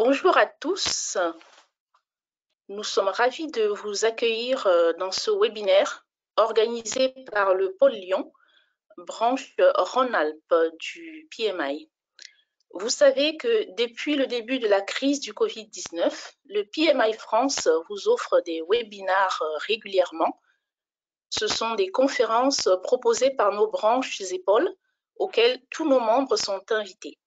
Bonjour à tous, nous sommes ravis de vous accueillir dans ce webinaire organisé par le pôle Lyon, branche Rhône-Alpes du PMI. Vous savez que depuis le début de la crise du Covid-19, le PMI France vous offre des webinaires régulièrement. Ce sont des conférences proposées par nos branches et pôles auxquelles tous nos membres sont invités.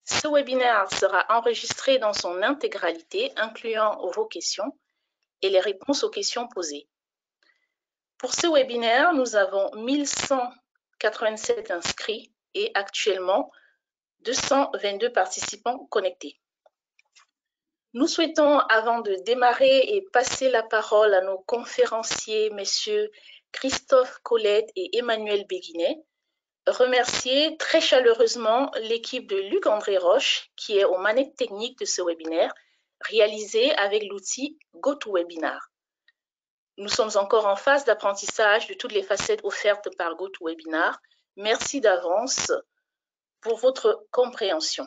Ce webinaire sera enregistré dans son intégralité, incluant vos questions et les réponses aux questions posées. Pour ce webinaire, nous avons 1187 inscrits et actuellement 222 participants connectés. Nous souhaitons, avant de démarrer et passer la parole à nos conférenciers, messieurs Christophe Colette et Emmanuel Béguinet, remercier très chaleureusement l'équipe de Luc-André Roche qui est aux manettes techniques de ce webinaire réalisé avec l'outil GoToWebinar. Nous sommes encore en phase d'apprentissage de toutes les facettes offertes par GoToWebinar. Merci d'avance pour votre compréhension.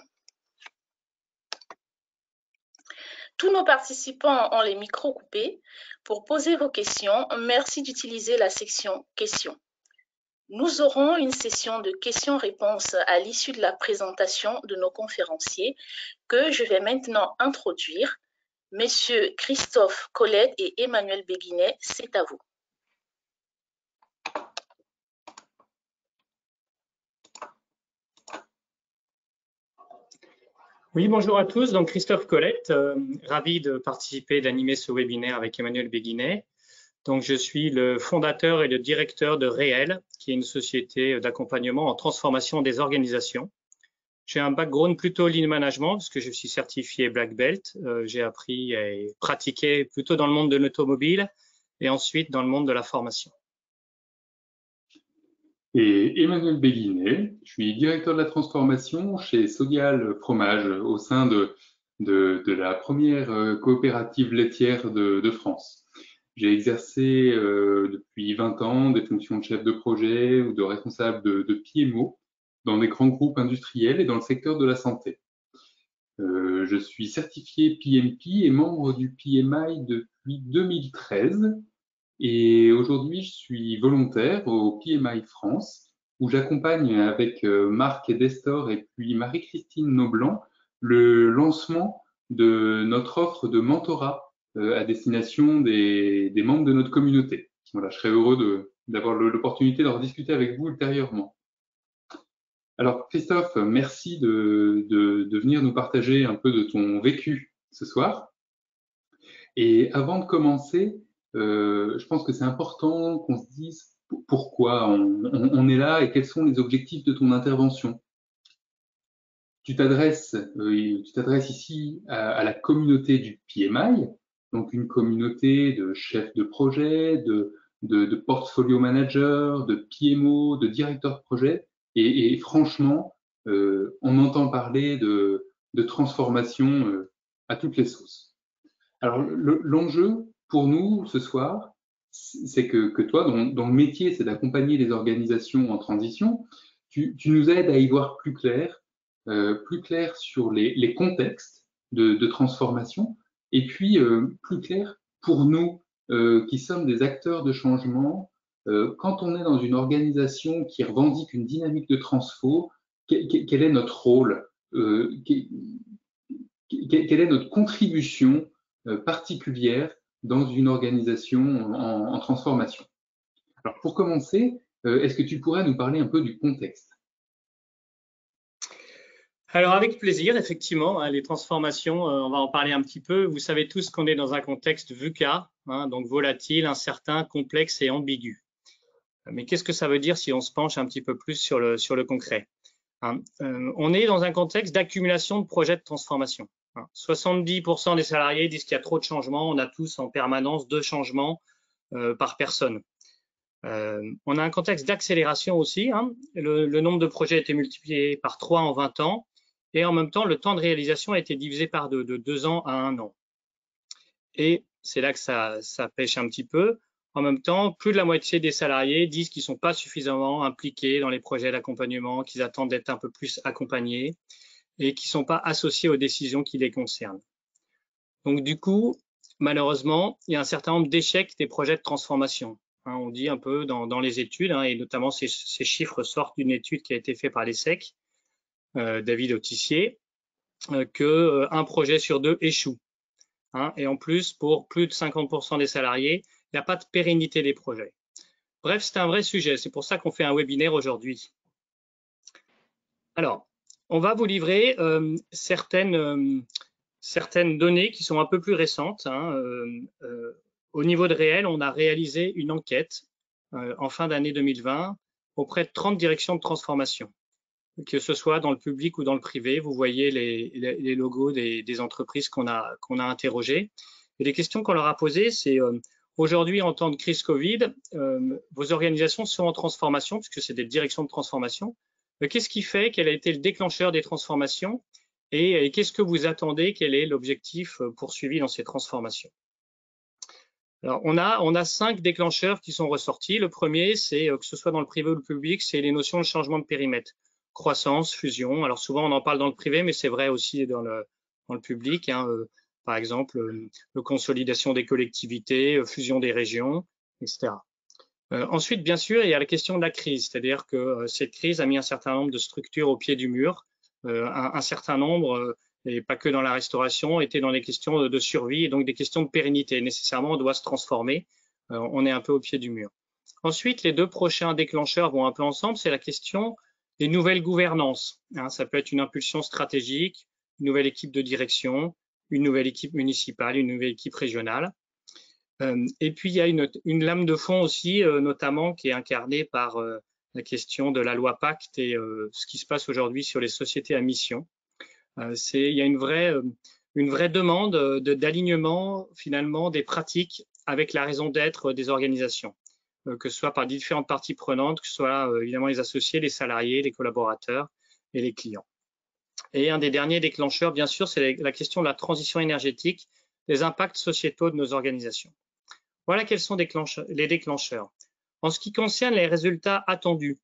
Tous nos participants ont les micros coupés. Pour poser vos questions, merci d'utiliser la section questions. Nous aurons une session de questions-réponses à l'issue de la présentation de nos conférenciers que je vais maintenant introduire. Messieurs Christophe Colette et Emmanuel Béguinet, c'est à vous. Oui, bonjour à tous. Donc Christophe Colette, ravi de participer, d'animer ce webinaire avec Emmanuel Béguinet. Donc, je suis le fondateur et le directeur de Réel, qui est une société d'accompagnement en transformation des organisations. J'ai un background plutôt lean management, parce que je suis certifié Black Belt. J'ai appris et pratiqué plutôt dans le monde de l'automobile et ensuite dans le monde de la formation. Et Emmanuel Béguinet, je suis directeur de la transformation chez Sodial Fromage au sein de la première coopérative laitière de France. J'ai exercé depuis 20 ans des fonctions de chef de projet ou de responsable de PMO dans des grands groupes industriels et dans le secteur de la santé. Je suis certifié PMP et membre du PMI depuis 2013 et aujourd'hui je suis volontaire au PMI France où j'accompagne avec Marc Destor et puis Marie-Christine Noblan le lancement de notre offre de mentorat à destination des membres de notre communauté. Voilà, je serais heureux d'avoir l'opportunité d'en discuter avec vous ultérieurement. Alors Christophe, merci de venir nous partager un peu de ton vécu ce soir. Et avant de commencer, je pense que c'est important qu'on se dise pourquoi on est là et quels sont les objectifs de ton intervention. Tu t'adresses ici à la communauté du PMI, donc une communauté de chefs de projet, de portfolio managers, de PMO, de directeurs de projet. Et franchement, on entend parler de transformation à toutes les sauces. Alors, l'enjeu pour nous ce soir, c'est que toi, dont le métier, c'est d'accompagner les organisations en transition, tu nous aides à y voir plus clair sur les contextes de transformation et puis plus clair pour nous qui sommes des acteurs de changement. Quand on est dans une organisation qui revendique une dynamique de transfo, quel est notre rôle, quelle est notre contribution particulière dans une organisation en transformation. Alors pour commencer, est-ce que tu pourrais nous parler un peu du contexte ? Alors avec plaisir, effectivement, les transformations, on va en parler un petit peu. Vous savez tous qu'on est dans un contexte VUCA, donc volatile, incertain, complexe et ambigu. Mais qu'est-ce que ça veut dire si on se penche un petit peu plus sur le concret ? On est dans un contexte d'accumulation de projets de transformation. 70% des salariés disent qu'il y a trop de changements. On a tous en permanence 2 changements par personne. On a un contexte d'accélération aussi. Le nombre de projets a été multiplié par 3 en 20 ans. Et en même temps, le temps de réalisation a été divisé par 2, de 2 ans à 1 an. Et c'est là que ça pêche un petit peu. En même temps, plus de la moitié des salariés disent qu'ils ne sont pas suffisamment impliqués dans les projets d'accompagnement, qu'ils attendent d'être un peu plus accompagnés. et qui ne sont pas associés aux décisions qui les concernent. Donc du coup, malheureusement, il y a un certain nombre d'échecs des projets de transformation. On dit un peu dans les études, et notamment ces chiffres sortent d'une étude qui a été faite par l'ESSEC, David Autissier, qu'un projet sur 2 échoue. Et en plus, pour plus de 50% des salariés, il n'y a pas de pérennité des projets. Bref, c'est un vrai sujet. C'est pour ça qu'on fait un webinaire aujourd'hui. Alors, on va vous livrer certaines données qui sont un peu plus récentes. Au niveau de réel, on a réalisé une enquête en fin d'année 2020 auprès de 30 directions de transformation, que ce soit dans le public ou dans le privé. Vous voyez les logos des entreprises qu'on a interrogées. Et les questions qu'on leur a posées, c'est aujourd'hui, en temps de crise Covid, vos organisations sont en transformation, puisque c'est des directions de transformation. Qu'est-ce qui fait? Quel a été le déclencheur des transformations? Et qu'est-ce que vous attendez? Quel est l'objectif poursuivi dans ces transformations? Alors, on a 5 déclencheurs qui sont ressortis. Le premier, c'est que ce soit dans le privé ou le public, c'est les notions de changement de périmètre. Croissance, fusion. Alors souvent, on en parle dans le privé, mais c'est vrai aussi dans le public. Par exemple, consolidation des collectivités, fusion des régions, etc. Ensuite, bien sûr, il y a la question de la crise, c'est-à-dire que cette crise a mis un certain nombre de structures au pied du mur. Un certain nombre, et pas que dans la restauration, étaient dans des questions de survie et donc des questions de pérennité. Nécessairement, on doit se transformer. On est un peu au pied du mur. Ensuite, les 2 prochains déclencheurs vont un peu ensemble. C'est la question des nouvelles gouvernances. Ça peut être une impulsion stratégique, une nouvelle équipe de direction, une nouvelle équipe municipale, une nouvelle équipe régionale. Et puis, il y a une lame de fond aussi, notamment, qui est incarnée par la question de la loi Pacte et ce qui se passe aujourd'hui sur les sociétés à mission. Il y a une vraie demande d'alignement, finalement, des pratiques avec la raison d'être des organisations, que ce soit par différentes parties prenantes, que ce soit évidemment les associés, les salariés, les collaborateurs et les clients. Et un des derniers déclencheurs, bien sûr, c'est la question de la transition énergétique, des impacts sociétaux de nos organisations. Voilà quels sont les déclencheurs. En ce qui concerne les résultats attendus,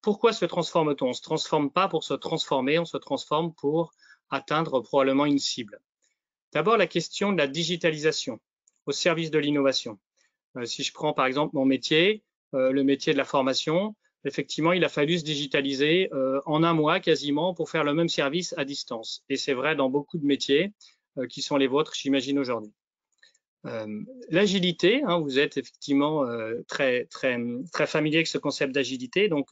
pourquoi se transforme-t-on? On ne se transforme pas pour se transformer, on se transforme pour atteindre probablement une cible. D'abord, la question de la digitalisation au service de l'innovation. Si je prends par exemple mon métier, le métier de la formation, effectivement, il a fallu se digitaliser en un mois quasiment pour faire le même service à distance. Et c'est vrai dans beaucoup de métiers qui sont les vôtres, j'imagine, aujourd'hui. L'agilité, vous êtes effectivement très familier avec ce concept d'agilité. Donc,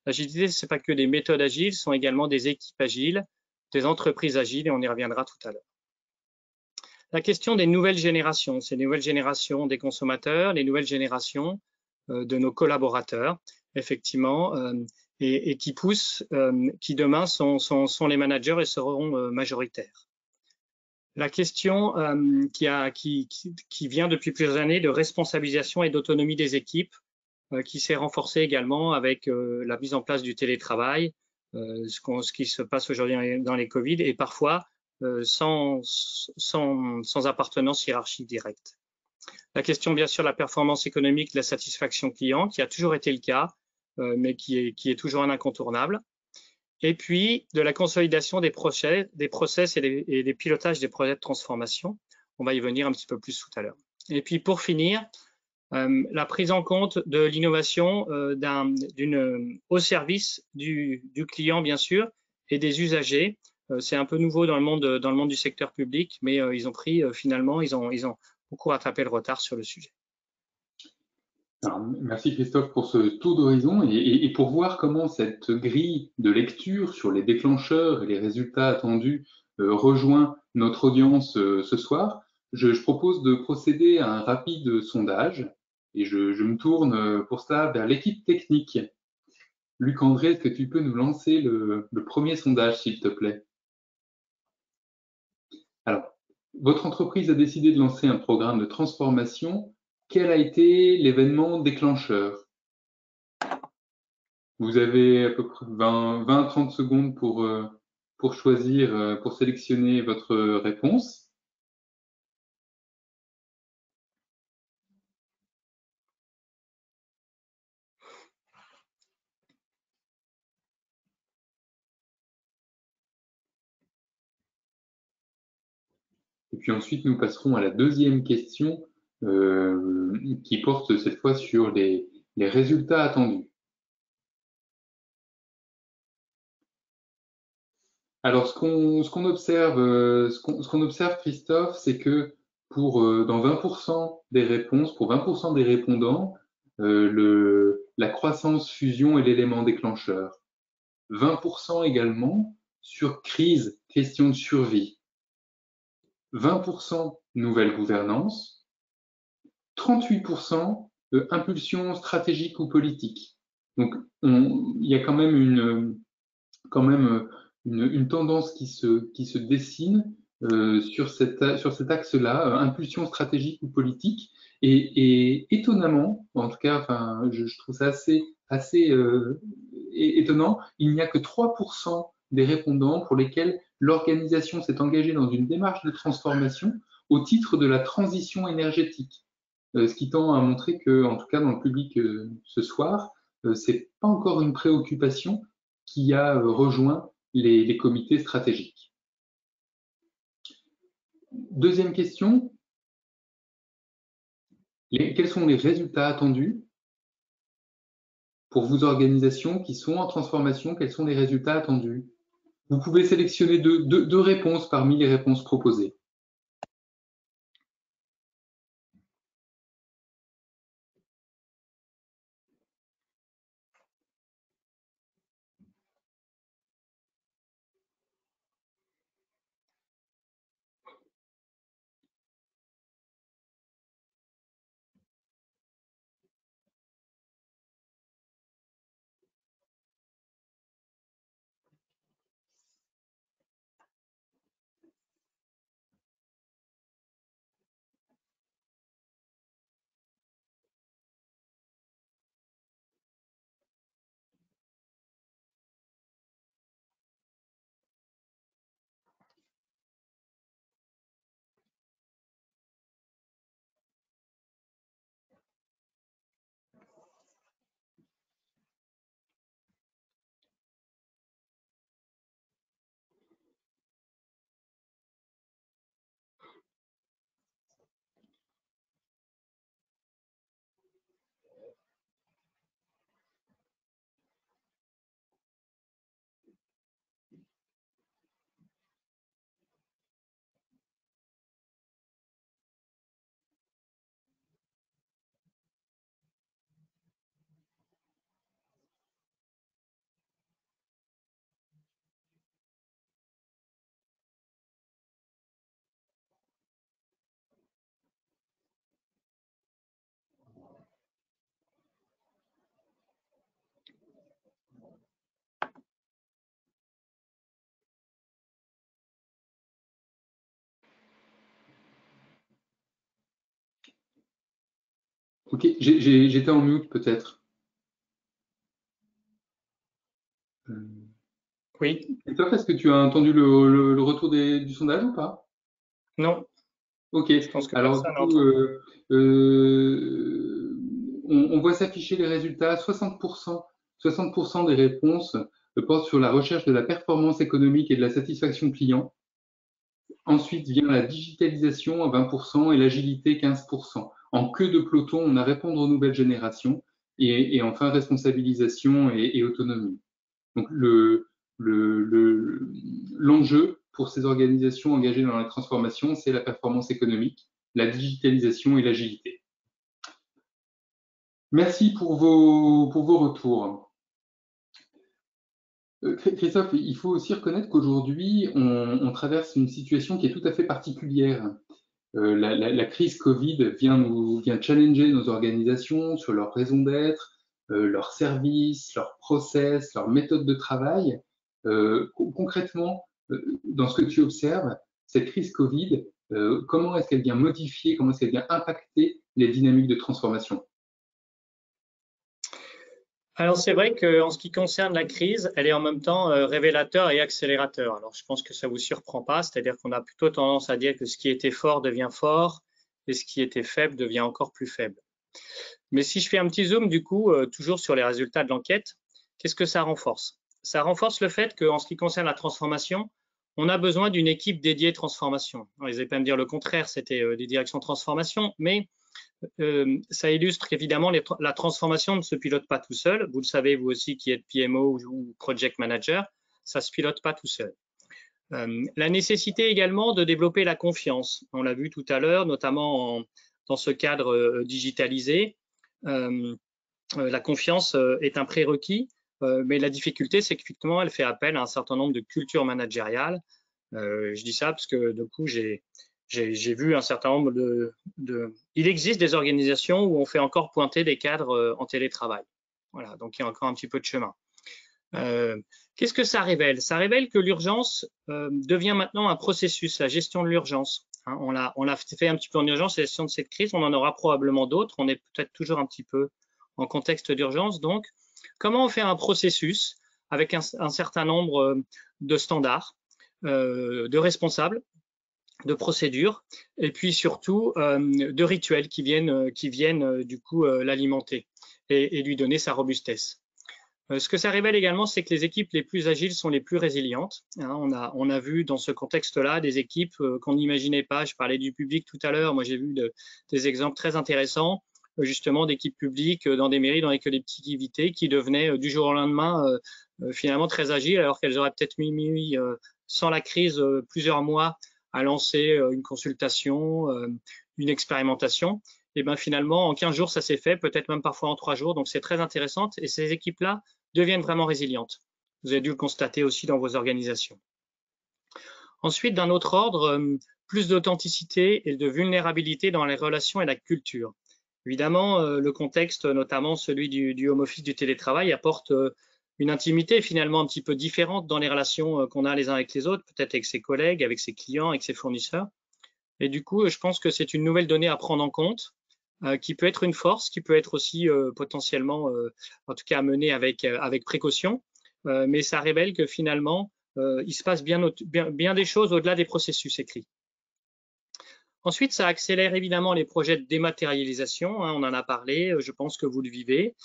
l'agilité, ce n'est pas que des méthodes agiles, ce sont également des équipes agiles, des entreprises agiles, et on y reviendra tout à l'heure. La question des nouvelles générations, c'est les nouvelles générations des consommateurs, les nouvelles générations de nos collaborateurs, effectivement, et qui poussent, qui demain sont les managers et seront majoritaires. La question qui vient depuis plusieurs années de responsabilisation et d'autonomie des équipes, qui s'est renforcée également avec la mise en place du télétravail, ce qui se passe aujourd'hui dans les Covid, et parfois sans appartenance hiérarchique directe. La question, bien sûr, de la performance économique, de la satisfaction client, qui a toujours été le cas, mais qui est toujours un incontournable. Et puis, de la consolidation des process et des pilotages des projets de transformation. On va y venir un petit peu plus tout à l'heure. Et puis, pour finir, la prise en compte de l'innovation au service du client, bien sûr, et des usagers. C'est un peu nouveau dans le monde du secteur public, mais ils ont pris, finalement, ils ont beaucoup rattrapé le retard sur le sujet. Alors, merci Christophe pour ce tour d'horizon et pour voir comment cette grille de lecture sur les déclencheurs et les résultats attendus rejoint notre audience ce soir. Je propose de procéder à un rapide sondage et je me tourne pour cela vers l'équipe technique. Luc-André, est-ce que tu peux nous lancer le premier sondage, s'il te plaît? Alors, votre entreprise a décidé de lancer un programme de transformation. Quel a été l'événement déclencheur? Vous avez à peu près 20-30 secondes pour choisir, pour sélectionner votre réponse. Et puis ensuite, nous passerons à la deuxième question qui porte cette fois sur les résultats attendus. Alors, ce qu'on observe, Christophe, c'est que dans 20% des réponses, pour 20% des répondants, la croissance fusion est l'élément déclencheur. 20% également sur crise, question de survie. 20% nouvelle gouvernance. 38% impulsion stratégique ou politique. Donc, il y a quand même une tendance qui se dessine sur cet axe-là, impulsion stratégique ou politique. Et étonnamment, en tout cas, enfin, je trouve ça assez étonnant, il n'y a que 3% des répondants pour lesquels l'organisation s'est engagée dans une démarche de transformation au titre de la transition énergétique. Ce qui tend à montrer que, en tout cas dans le public ce soir, c'est pas encore une préoccupation qui a rejoint les comités stratégiques. Deuxième question, quels sont les résultats attendus pour vos organisations qui sont en transformation? Quels sont les résultats attendus? Vous pouvez sélectionner deux réponses parmi les réponses proposées. Ok, j'étais en mute peut-être. Oui. Christophe, est-ce que tu as entendu le retour du sondage ou pas? Non. Ok, Je pense que alors du coup, on voit s'afficher les résultats. 60% des réponses portent sur la recherche de la performance économique et de la satisfaction client. Ensuite vient la digitalisation à 20% et l'agilité 15%. En queue de peloton, on a répondre aux nouvelles générations et enfin responsabilisation et autonomie. Donc l'enjeu pour ces organisations engagées dans la transformation, c'est la performance économique, la digitalisation et l'agilité. Merci pour vos retours. Christophe, il faut aussi reconnaître qu'aujourd'hui, on traverse une situation qui est tout à fait particulière. La crise Covid vient challenger nos organisations sur leur raison d'être, leurs services, leurs process, leurs méthodes de travail. Concrètement, dans ce que tu observes, cette crise Covid, comment est-ce qu'elle vient modifier, comment est-ce qu'elle vient impacter les dynamiques de transformation? Alors c'est vrai qu'en ce qui concerne la crise, elle est en même temps révélateur et accélérateur. Alors je pense que ça vous surprend pas, c'est-à-dire qu'on a plutôt tendance à dire que ce qui était fort devient fort et ce qui était faible devient encore plus faible. Mais si je fais un petit zoom du coup, toujours sur les résultats de l'enquête, qu'est-ce que ça renforce? Ça renforce le fait qu'en ce qui concerne la transformation, on a besoin d'une équipe dédiée transformation. Alors, ils n'allaient pas me dire le contraire, c'était des directions transformation, mais ça illustre qu'évidemment, la transformation ne se pilote pas tout seul. Vous le savez, vous aussi qui êtes PMO ou Project Manager, ça ne se pilote pas tout seul. La nécessité également de développer la confiance. On l'a vu tout à l'heure, notamment dans ce cadre digitalisé. La confiance est un prérequis, mais la difficulté, c'est qu'effectivement, elle fait appel à un certain nombre de cultures managériales. Je dis ça parce que, du coup, j'ai vu un certain nombre Il existe des organisations où on fait encore pointer des cadres en télétravail. Voilà, donc il y a encore un petit peu de chemin. Qu'est-ce que ça révèle? Ça révèle que l'urgence devient maintenant un processus, la gestion de l'urgence. Hein, on l'a fait un petit peu en urgence, la gestion de cette crise, on en aura probablement d'autres. On est peut-être toujours un petit peu en contexte d'urgence. Donc, comment on fait un processus avec un certain nombre de standards, de responsables, de procédures, et puis surtout de rituels qui viennent du coup l'alimenter et lui donner sa robustesse. Ce que ça révèle également, c'est que les équipes les plus agiles sont les plus résilientes. Hein, on a vu dans ce contexte-là des équipes qu'on n'imaginait pas. Je parlais du public tout à l'heure. Moi, j'ai vu des exemples très intéressants, justement, d'équipes publiques dans des mairies, dans les collectivités, qui devenaient du jour au lendemain finalement très agiles, alors qu'elles auraient peut-être mis sans la crise plusieurs mois à lancer une consultation, une expérimentation. Et bien finalement, en 15 jours, ça s'est fait, peut-être même parfois en 3 jours. Donc, c'est très intéressant. Et ces équipes-là deviennent vraiment résilientes. Vous avez dû le constater aussi dans vos organisations. Ensuite, d'un autre ordre, plus d'authenticité et de vulnérabilité dans les relations et la culture. Évidemment, le contexte, notamment celui du home office, du télétravail, apporte une intimité finalement un petit peu différente dans les relations qu'on a les uns avec les autres, peut-être avec ses collègues, avec ses clients, avec ses fournisseurs. Et du coup, je pense que c'est une nouvelle donnée à prendre en compte, qui peut être une force, qui peut être aussi potentiellement, en tout cas, à mener avec précaution, mais ça révèle que finalement, il se passe bien des choses au-delà des processus écrits. Ensuite, ça accélère évidemment les projets de dématérialisation, hein, on en a parlé, je pense que vous le vivez.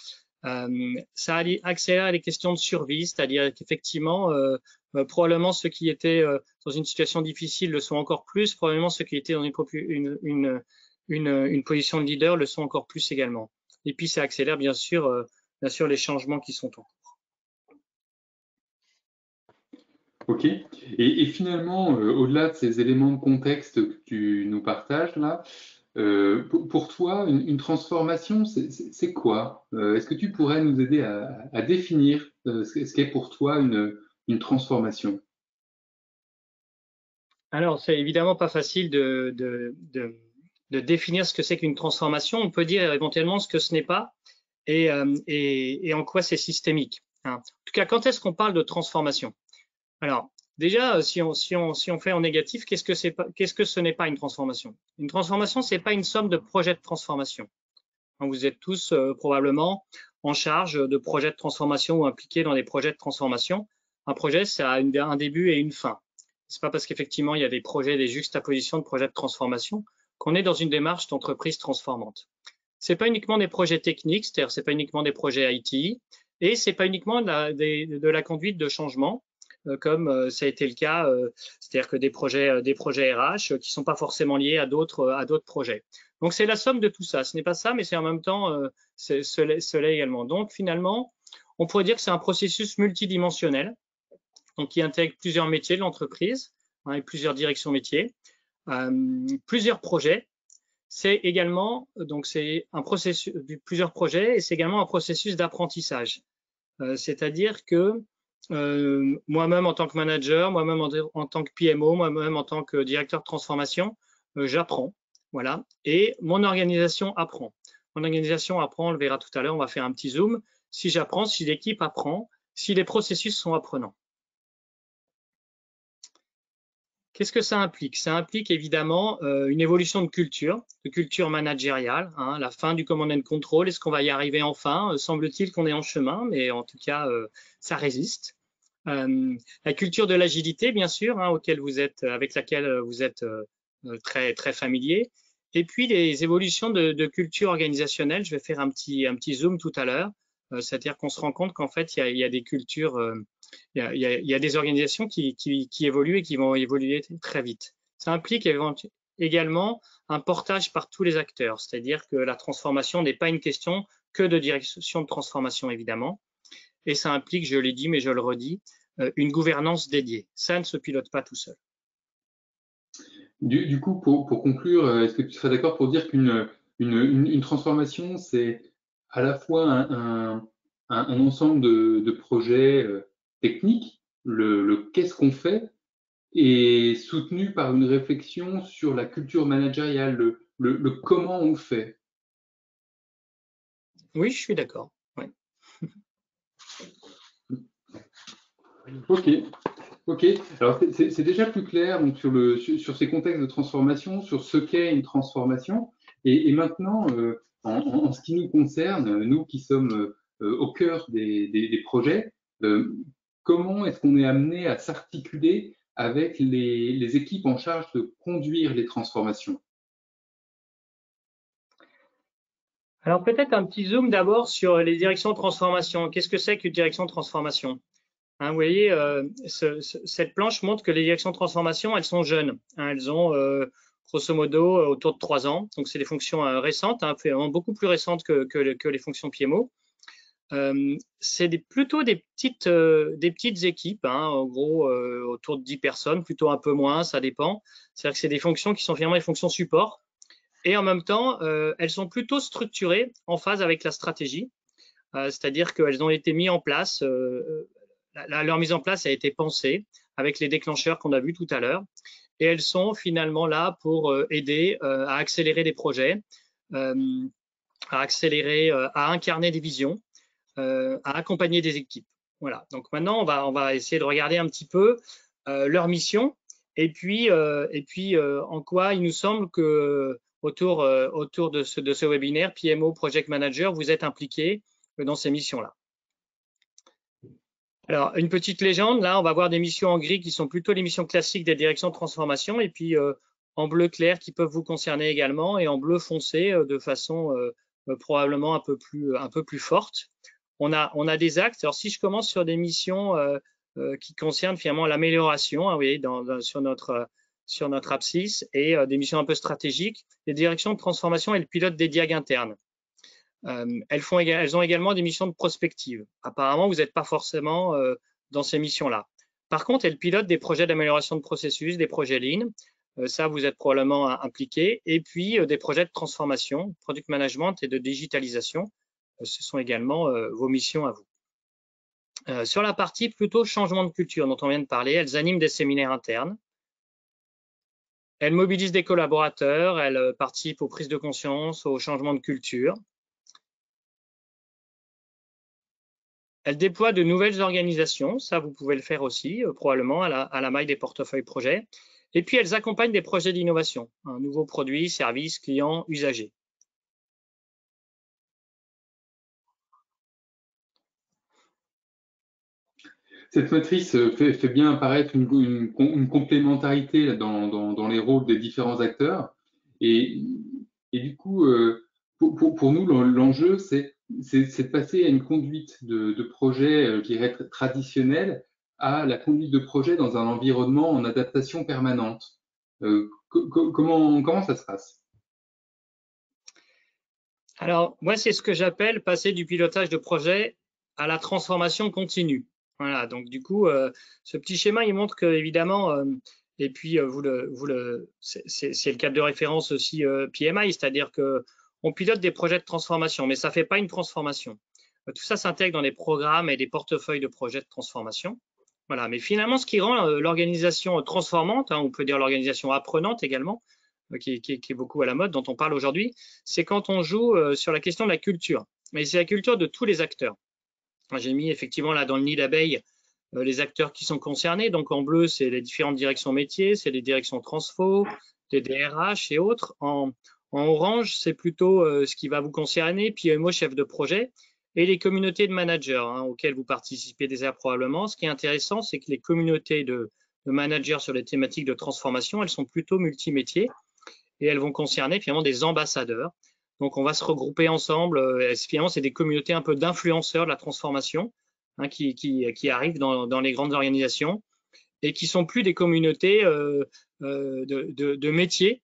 Ça accélère les questions de survie, c'est-à-dire qu'effectivement, probablement ceux qui étaient dans une situation difficile le sont encore plus, probablement ceux qui étaient dans une position de leader le sont encore plus également. Et puis ça accélère bien sûr les changements qui sont en cours. Ok. Et finalement, au-delà de ces éléments de contexte que tu nous partages là, pour toi, une transformation, c'est quoi? Est-ce que tu pourrais nous aider à définir ce qu'est pour toi une transformation? Alors, c'est évidemment pas facile de définir ce que c'est qu'une transformation. On peut dire éventuellement ce que ce n'est pas et en quoi c'est systémique. Hein. En tout cas, quand est-ce qu'on parle de transformation? Alors, déjà, si on fait en négatif, qu'est-ce que ce n'est pas une transformation? Une transformation, c'est pas une somme de projets de transformation. Donc, vous êtes tous probablement en charge de projets de transformation ou impliqués dans des projets de transformation. Un projet, ça a un début et une fin. C'est pas parce qu'effectivement il y a des projets, des juxtapositions de projets de transformation qu'on est dans une démarche d'entreprise transformante. C'est pas uniquement des projets techniques, c'est-à-dire c'est pas uniquement des projets IT, et c'est pas uniquement de la conduite de changement, comme ça a été le cas, c'est-à-dire que des projets RH qui sont pas forcément liés à d'autres projets. Donc c'est la somme de tout ça. Ce n'est pas ça, mais c'est en même temps cela également. Donc finalement, on pourrait dire que c'est un processus multidimensionnel, donc qui intègre plusieurs métiers de l'entreprise, hein, et plusieurs directions métiers, plusieurs projets. C'est également donc c'est un processus plusieurs projets et c'est également un processus d'apprentissage. C'est-à-dire que moi-même en tant que manager, moi-même en tant que PMO, moi-même en tant que directeur de transformation, j'apprends, voilà, et mon organisation apprend. Mon organisation apprend, on le verra tout à l'heure, on va faire un petit zoom. Si j'apprends, si l'équipe apprend, si les processus sont apprenants. Qu'est-ce que ça implique? Ça implique évidemment une évolution de culture managériale, hein, la fin du command and control. Est-ce qu'on va y arriver enfin? Semble-t-il qu'on est en chemin, mais en tout cas, ça résiste. La culture de l'agilité, bien sûr, hein, avec laquelle vous êtes très, très familier. Et puis, les évolutions de culture organisationnelle. Je vais faire un petit zoom tout à l'heure. C'est-à-dire qu'on se rend compte qu'en fait, il y a des cultures il y a des organisations qui évoluent et qui vont évoluer très vite. Ça implique également un portage par tous les acteurs, c'est-à-dire que la transformation n'est pas une question que de direction de transformation, évidemment, et ça implique, je l'ai dit, mais je le redis, une gouvernance dédiée. Ça ne se pilote pas tout seul. Du coup, pour conclure, est-ce que tu serais d'accord pour dire qu'une transformation, c'est à la fois un ensemble de projets techniques, le qu'est-ce qu'on fait, et soutenu par une réflexion sur la culture managériale, le comment on le fait? Oui, je suis d'accord. Ouais. Ok. Ok, alors c'est déjà plus clair donc, sur ces contextes de transformation, sur ce qu'est une transformation. Et maintenant, en ce qui nous concerne, nous qui sommes au cœur des projets, comment est-ce qu'on est amené à s'articuler avec les équipes en charge de conduire les transformations? Alors peut-être un petit zoom d'abord sur les directions de transformation. Qu'est-ce que c'est qu'une direction de transformation? Hein, vous voyez, cette planche montre que les directions de transformation, elles sont jeunes. Hein, elles ont grosso modo autour de 3 ans. Donc, c'est des fonctions récentes, hein, beaucoup plus récentes que les fonctions PMO. C'est plutôt des petites équipes, hein, en gros autour de 10 personnes, plutôt un peu moins, ça dépend. C'est-à-dire que c'est des fonctions qui sont finalement des fonctions support. Et en même temps, elles sont plutôt structurées en phase avec la stratégie. C'est-à-dire qu'elles ont été mises en place leur mise en place a été pensée avec les déclencheurs qu'on a vus tout à l'heure et elles sont finalement là pour aider à accélérer des projets, à incarner des visions, à accompagner des équipes. Voilà. Donc maintenant, on va essayer de regarder un petit peu leur mission et puis en quoi il nous semble que autour de ce webinaire PMO Project Manager, vous êtes impliqués dans ces missions-là. Alors, une petite légende, là, on va voir des missions en gris qui sont plutôt les missions classiques des directions de transformation et puis en bleu clair qui peuvent vous concerner également et en bleu foncé de façon probablement un peu plus forte. On a des actes. Alors, si je commence sur des missions qui concernent finalement l'amélioration, hein, vous voyez, sur notre abscisse et des missions un peu stratégiques, les directions de transformation, elles pilotent des diags internes. Elles ont également des missions de prospective. Apparemment, vous n'êtes pas forcément dans ces missions-là. Par contre, elles pilotent des projets d'amélioration de processus, des projets Lean. Ça, vous êtes probablement impliqués. Et puis, des projets de transformation, product management et de digitalisation. Ce sont également vos missions à vous. Sur la partie plutôt changement de culture dont on vient de parler, elles animent des séminaires internes. Elles mobilisent des collaborateurs, elles participent aux prises de conscience, au changement de culture. Elles déploient de nouvelles organisations, ça vous pouvez le faire aussi, probablement à la maille des portefeuilles projets. Et puis elles accompagnent des projets d'innovation, un nouveau produit, service, client, usager. Cette matrice fait bien apparaître une complémentarité là, dans les rôles des différents acteurs. Et du coup, pour nous, l'enjeu, c'est de passer à une conduite de projet qui est traditionnelle à la conduite de projet dans un environnement en adaptation permanente. Comment ça se passe? Alors, moi, c'est ce que j'appelle passer du pilotage de projet à la transformation continue. Voilà, donc du coup, ce petit schéma, il montre que évidemment, et puis c'est le cadre de référence aussi PMI, c'est-à-dire que on pilote des projets de transformation, mais ça ne fait pas une transformation. Tout ça s'intègre dans des programmes et des portefeuilles de projets de transformation. Voilà, mais finalement, ce qui rend l'organisation transformante, hein, on peut dire l'organisation apprenante également, qui est beaucoup à la mode, dont on parle aujourd'hui, c'est quand on joue sur la question de la culture. Mais c'est la culture de tous les acteurs. J'ai mis effectivement là dans le nid d'abeille les acteurs qui sont concernés. Donc en bleu, c'est les différentes directions métiers, c'est les directions transfo, les DRH et autres. En orange, c'est plutôt ce qui va vous concerner, PMO, chef de projet, et les communautés de managers hein, auxquelles vous participez déjà probablement. Ce qui est intéressant, c'est que les communautés de managers sur les thématiques de transformation, elles sont plutôt multimétiers et elles vont concerner finalement des ambassadeurs. Donc on va se regrouper ensemble. Finalement, c'est des communautés un peu d'influenceurs de la transformation hein, qui arrivent dans les grandes organisations et qui sont plus des communautés de métiers.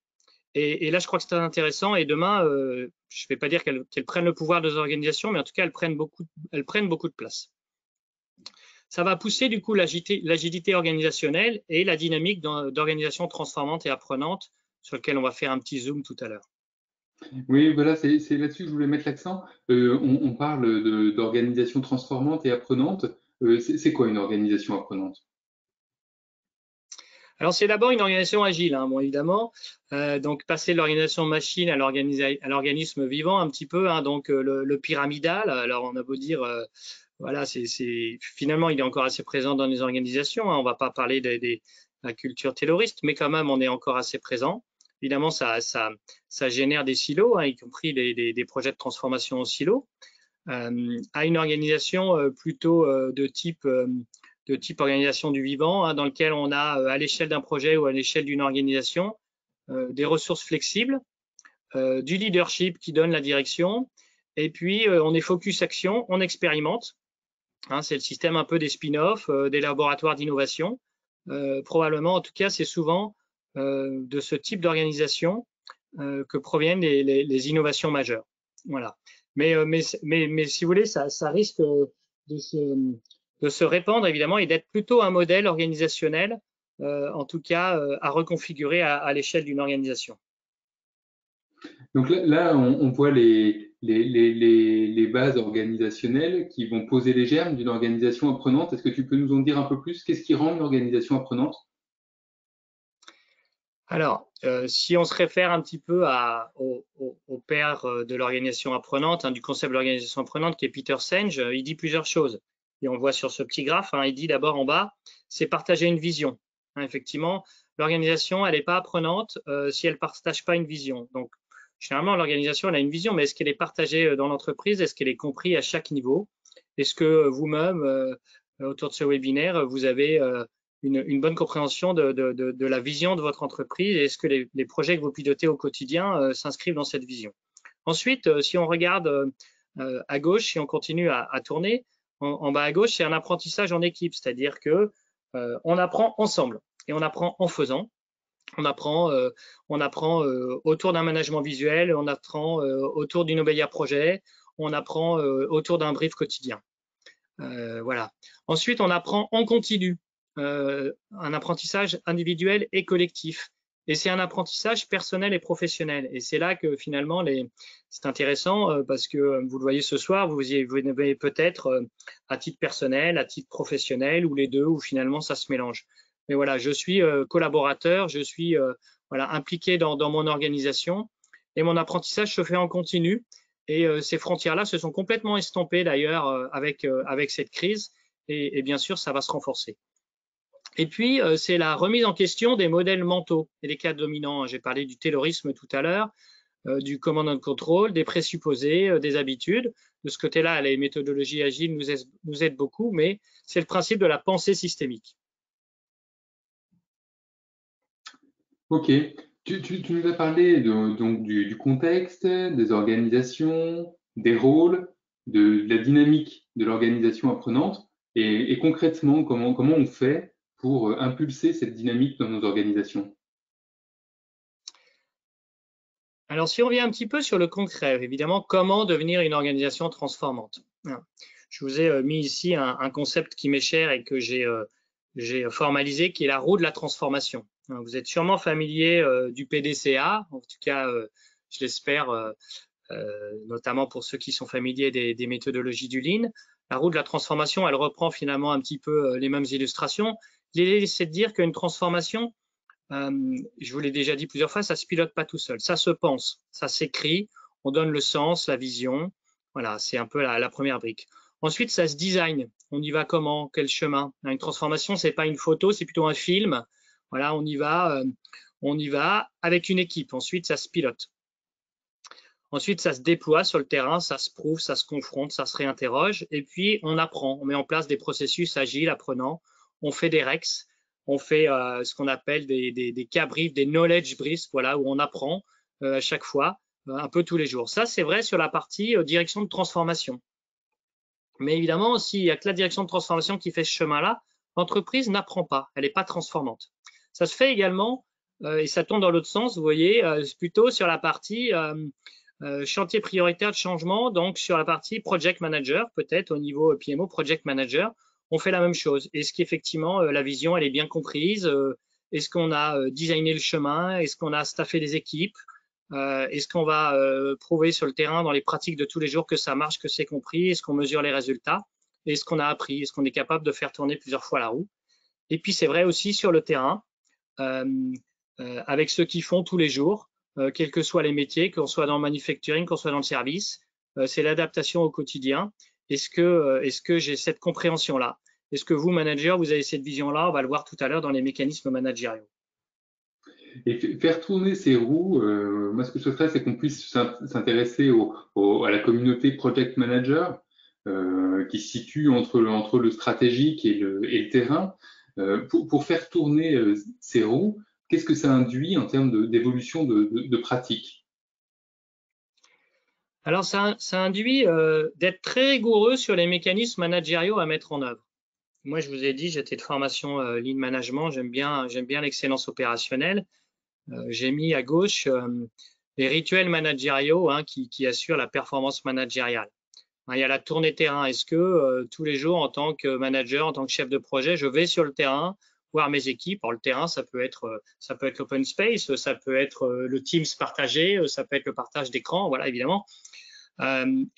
Et là, je crois que c'est intéressant. Et demain, je ne vais pas dire qu'elles prennent le pouvoir des organisations, mais en tout cas, elles prennent beaucoup de place. Ça va pousser du coup l'agilité organisationnelle et la dynamique d'organisation transformante et apprenante, sur lequel on va faire un petit zoom tout à l'heure. Oui, voilà, c'est là-dessus que je voulais mettre l'accent. On parle d'organisation transformante et apprenante. C'est quoi une organisation apprenante? Alors, c'est d'abord une organisation agile, hein, bon, évidemment. Donc, passer de l'organisation machine à l'organisme vivant un petit peu, hein, donc le pyramidal. Alors, on a beau dire, voilà, finalement, il est encore assez présent dans les organisations, hein. On ne va pas parler de la culture tayloriste, mais quand même, on est encore assez présent. Évidemment, ça génère des silos, hein, y compris des projets de transformation en silos. À une organisation plutôt de type organisation du vivant, hein, dans lequel on a à l'échelle d'un projet ou à l'échelle d'une organisation des ressources flexibles, du leadership qui donne la direction, et puis on est focus action, on expérimente. Hein, c'est le système un peu des spin-offs, des laboratoires d'innovation. Probablement, en tout cas, c'est souvent de ce type d'organisation que proviennent les innovations majeures. Voilà. Mais si vous voulez, ça risque de se répandre évidemment et d'être plutôt un modèle organisationnel, en tout cas à reconfigurer à l'échelle d'une organisation. Donc là on voit les bases organisationnelles qui vont poser les germes d'une organisation apprenante. Est-ce que tu peux nous en dire un peu plus? Qu'est-ce qui rend une organisation apprenante? Alors, si on se réfère un petit peu au père de l'organisation apprenante, hein, du concept de l'organisation apprenante qui est Peter Senge, il dit plusieurs choses. Et on voit sur ce petit graphe, hein, il dit d'abord en bas, c'est partager une vision. Hein, effectivement, l'organisation, elle n'est pas apprenante si elle ne partage pas une vision. Donc, généralement, l'organisation, elle a une vision, mais est-ce qu'elle est partagée dans l'entreprise? Est-ce qu'elle est comprise à chaque niveau? Est-ce que vous-même, autour de ce webinaire, vous avez une bonne compréhension de la vision de votre entreprise? Est-ce que les projets que vous pilotez au quotidien s'inscrivent dans cette vision? Ensuite, si on regarde à gauche, si on continue à tourner, en bas à gauche, c'est un apprentissage en équipe, c'est-à-dire que on apprend ensemble et on apprend en faisant. On apprend autour d'un management visuel, on apprend autour d'une Obeya projet, on apprend autour d'un brief quotidien. Voilà. Ensuite, on apprend en continu, un apprentissage individuel et collectif. Et c'est un apprentissage personnel et professionnel. Et c'est là que finalement, c'est intéressant parce que vous le voyez ce soir, vous avez peut-être à titre personnel, à titre professionnel ou les deux, où finalement ça se mélange. Mais voilà, je suis collaborateur, je suis voilà, impliqué dans mon organisation et mon apprentissage se fait en continu. Et ces frontières-là se sont complètement estompées d'ailleurs avec cette crise et bien sûr, ça va se renforcer. Et puis, c'est la remise en question des modèles mentaux et des cadres dominants. J'ai parlé du taylorisme tout à l'heure, du command and control, des présupposés, des habitudes. De ce côté-là, les méthodologies agiles nous aident beaucoup, mais c'est le principe de la pensée systémique. Ok. Tu nous as parlé donc du contexte, des organisations, des rôles, de la dynamique de l'organisation apprenante et concrètement, comment on fait pour impulser cette dynamique dans nos organisations? Alors, si on revient un petit peu sur le concret, évidemment, comment devenir une organisation transformante? Je vous ai mis ici un concept qui m'est cher et que j'ai formalisé, qui est la roue de la transformation. Vous êtes sûrement familier du PDCA, en tout cas, je l'espère, notamment pour ceux qui sont familiers des méthodologies du Lean. La roue de la transformation, elle reprend finalement un petit peu les mêmes illustrations. L'idée, c'est de dire qu'une transformation, je vous l'ai déjà dit plusieurs fois, ça se pilote pas tout seul. Ça se pense, ça s'écrit, on donne le sens, la vision. Voilà, c'est un peu la première brique. Ensuite, ça se design. On y va comment? Quel chemin? Une transformation, c'est pas une photo, c'est plutôt un film. Voilà, on y va avec une équipe. Ensuite, ça se pilote. Ensuite, ça se déploie sur le terrain, ça se prouve, ça se confronte, ça se réinterroge. Et puis, on apprend. On met en place des processus agiles, apprenants. On fait des REX. On fait ce qu'on appelle des cas briefs, des knowledge briefs, voilà, où on apprend à chaque fois, un peu tous les jours. Ça, c'est vrai sur la partie direction de transformation. Mais évidemment, s'il n'y a que la direction de transformation qui fait ce chemin-là, l'entreprise n'apprend pas, elle n'est pas transformante. Ça se fait également, et ça tourne dans l'autre sens, vous voyez, plutôt sur la partie chantier prioritaire de changement, donc sur la partie project manager, peut-être au niveau PMO, project manager, on fait la même chose. Est-ce qu'effectivement la vision elle est bien comprise? Est-ce qu'on a designé le chemin? Est-ce qu'on a staffé des équipes? Est-ce qu'on va prouver sur le terrain dans les pratiques de tous les jours que ça marche, que c'est compris? Est-ce qu'on mesure les résultats? Est-ce qu'on a appris? Est-ce qu'on est capable de faire tourner plusieurs fois la roue? Et puis c'est vrai aussi sur le terrain, avec ceux qui font tous les jours, quels que soient les métiers, qu'on soit dans le manufacturing, qu'on soit dans le service, c'est l'adaptation au quotidien. Est-ce que j'ai cette compréhension-là? Est-ce que vous, manager, vous avez cette vision-là? On va le voir tout à l'heure dans les mécanismes managériaux. Et faire tourner ces roues, moi ce que je souhaiterais, c'est qu'on puisse s'intéresser à la communauté project manager qui se situe entre le stratégique et le terrain. Pour faire tourner ces roues, qu'est-ce que ça induit en termes d'évolution de pratique? Alors, ça induit d'être très rigoureux sur les mécanismes managériaux à mettre en œuvre. Moi, je vous ai dit, j'étais de formation lean management, j'aime bien l'excellence opérationnelle. J'ai mis à gauche les rituels managériaux qui assurent la performance managériale. Il y a la tournée terrain. Est-ce que tous les jours, en tant que manager, en tant que chef de projet, je vais sur le terrain voir mes équipes? Alors, le terrain, ça peut être l'open space, ça peut être le Teams partagé, ça peut être le partage d'écran, voilà, évidemment.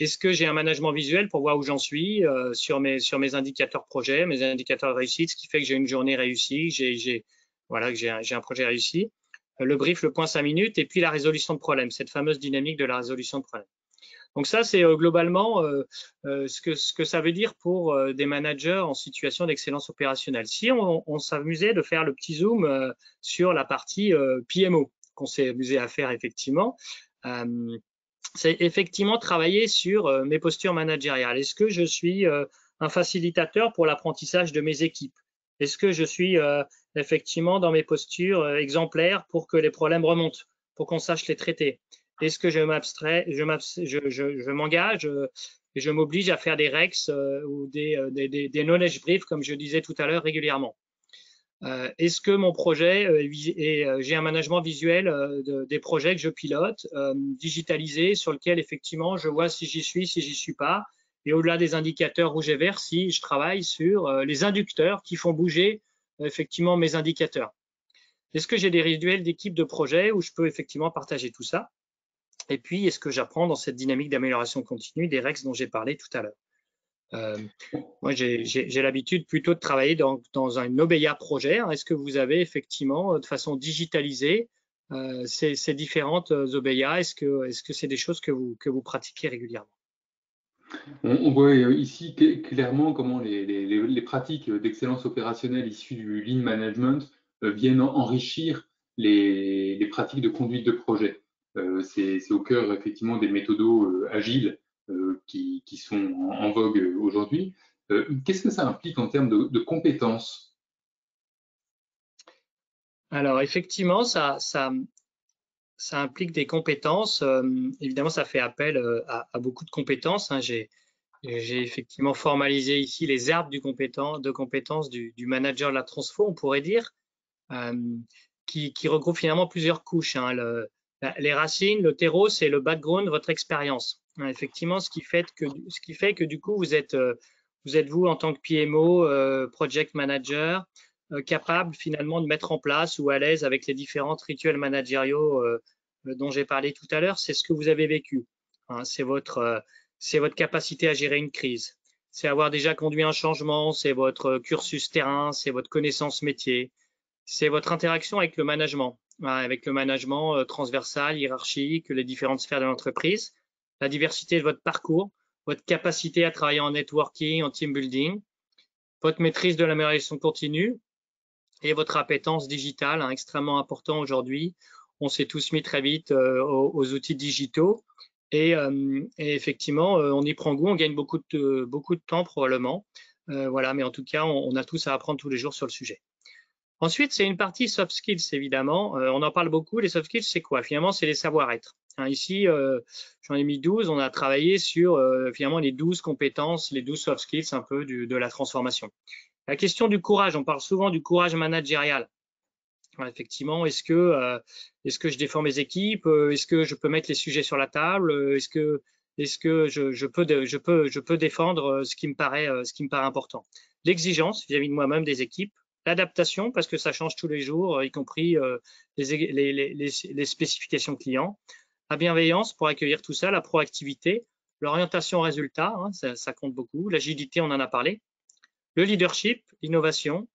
Est-ce que j'ai un management visuel pour voir où j'en suis sur mes indicateurs projets, mes indicateurs de réussite, ce qui fait que j'ai une journée réussie, que j'ai un projet réussi. Le brief, le point 5 minutes, et puis la résolution de problèmes, cette fameuse dynamique de la résolution de problèmes. Donc ça, c'est globalement ce que ça veut dire pour des managers en situation d'excellence opérationnelle. Si on s'amusait de faire le petit zoom sur la partie PMO, qu'on s'est amusé à faire effectivement, c'est effectivement travailler sur mes postures managériales. Est-ce que je suis un facilitateur pour l'apprentissage de mes équipes? Est-ce que je suis effectivement dans mes postures exemplaires pour que les problèmes remontent, pour qu'on sache les traiter? Est-ce que je m'engage et je m'oblige à faire des REX ou des knowledge briefs, comme je disais tout à l'heure, régulièrement? Est-ce que mon projet j'ai un management visuel des projets que je pilote, digitalisé, sur lequel effectivement je vois si j'y suis pas, et au-delà des indicateurs rouge et vert, si je travaille sur les inducteurs qui font bouger effectivement mes indicateurs. Est-ce que j'ai des rituels d'équipe de projet où je peux effectivement partager tout ça? Et puis, est-ce que j'apprends dans cette dynamique d'amélioration continue des REX dont j'ai parlé tout à l'heure? Moi, j'ai l'habitude plutôt de travailler dans un OBEA projet. Est-ce que vous avez effectivement, de façon digitalisée, ces différentes OBEA? Est-ce que c'est des choses que vous pratiquez régulièrement? On voit ici clairement comment les pratiques d'excellence opérationnelle issues du lean management viennent enrichir les pratiques de conduite de projet. C'est au cœur effectivement des méthodos agiles qui sont en vogue aujourd'hui. Qu'est-ce que ça implique en termes de compétences? Alors effectivement, ça implique des compétences. Évidemment, ça fait appel à beaucoup de compétences. J'ai effectivement formalisé ici les arbres de compétences du manager de la transfo, on pourrait dire, qui regroupe finalement plusieurs couches. Les racines, le terreau, c'est le background, votre expérience. Effectivement, ce qui fait que du coup, vous êtes vous en tant que PMO, project manager, capable finalement de mettre en place ou à l'aise avec les différents rituels managériaux dont j'ai parlé tout à l'heure. C'est ce que vous avez vécu. C'est votre capacité à gérer une crise. C'est avoir déjà conduit un changement, c'est votre cursus terrain, c'est votre connaissance métier, c'est votre interaction avec le management, transversal, hiérarchique, les différentes sphères de l'entreprise, la diversité de votre parcours, votre capacité à travailler en networking, en team building, votre maîtrise de l'amélioration continue et votre appétence digitale, extrêmement important aujourd'hui. On s'est tous mis très vite aux outils digitaux et effectivement, on y prend goût, on gagne beaucoup de temps probablement. Voilà, mais en tout cas, on a tous à apprendre tous les jours sur le sujet. Ensuite, c'est une partie soft skills, évidemment. On en parle beaucoup. Les soft skills, c'est quoi? Finalement, c'est les savoir-être. Ici, j'en ai mis 12. On a travaillé sur finalement les 12 compétences, les 12 soft skills un peu de la transformation. La question du courage, on parle souvent du courage managérial. Effectivement, est-ce que je défends mes équipes? Est-ce que je peux mettre les sujets sur la table? Est-ce que je peux défendre ce qui me paraît important? L'exigence vis-à-vis de moi-même des équipes, l'adaptation parce que ça change tous les jours, y compris les spécifications clients, la bienveillance pour accueillir tout ça, la proactivité, l'orientation résultat, ça compte beaucoup, l'agilité, on en a parlé, le leadership, l'innovation,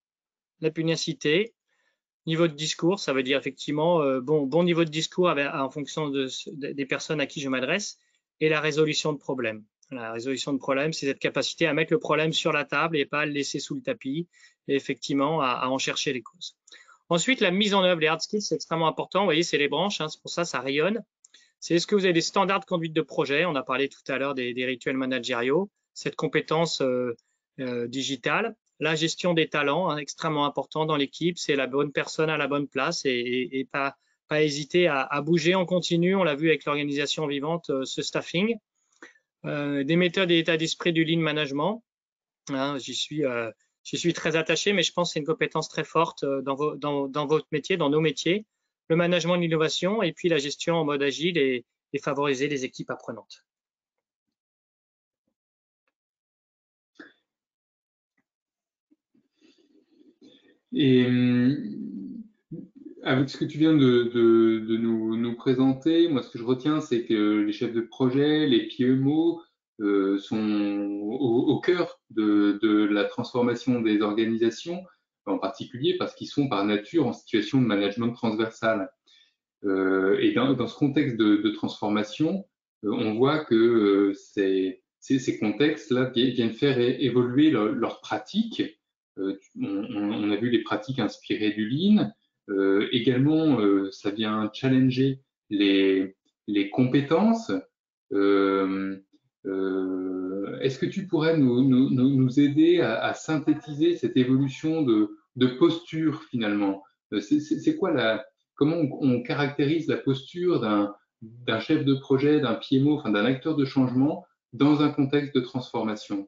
la pugnacité. Niveau de discours, ça veut dire effectivement bon niveau de discours en fonction des personnes à qui je m'adresse, et la résolution de problèmes. La résolution de problèmes, c'est cette capacité à mettre le problème sur la table et pas à le laisser sous le tapis, et effectivement à en chercher les causes. Ensuite, la mise en œuvre, les hard skills, c'est extrêmement important. Vous voyez, c'est les branches, c'est pour ça rayonne. C'est est-ce que vous avez des standards de conduite de projet? On a parlé tout à l'heure des rituels managériaux, cette compétence digitale. La gestion des talents, extrêmement important dans l'équipe, c'est la bonne personne à la bonne place et pas hésiter à bouger en continu. On l'a vu avec l'organisation vivante, ce staffing. Des méthodes et états d'esprit du lean management. J'y suis très attaché, mais je pense que c'est une compétence très forte dans votre métier, dans nos métiers. Le management de l'innovation et puis la gestion en mode agile et favoriser les équipes apprenantes. Et avec ce que tu viens de nous présenter, moi ce que je retiens, c'est que les chefs de projet, les PMO sont au cœur de la transformation des organisations, en particulier parce qu'ils sont par nature en situation de management transversal. Et dans ce contexte de transformation, on voit que ces contextes-là viennent faire évoluer leurs pratiques. On a vu les pratiques inspirées du Lean. Également, ça vient challenger les compétences. Est-ce que tu pourrais nous aider à synthétiser cette évolution de posture finalement? C'est quoi comment on caractérise la posture d'un chef de projet, d'un PMO, enfin d'un acteur de changement dans un contexte de transformation?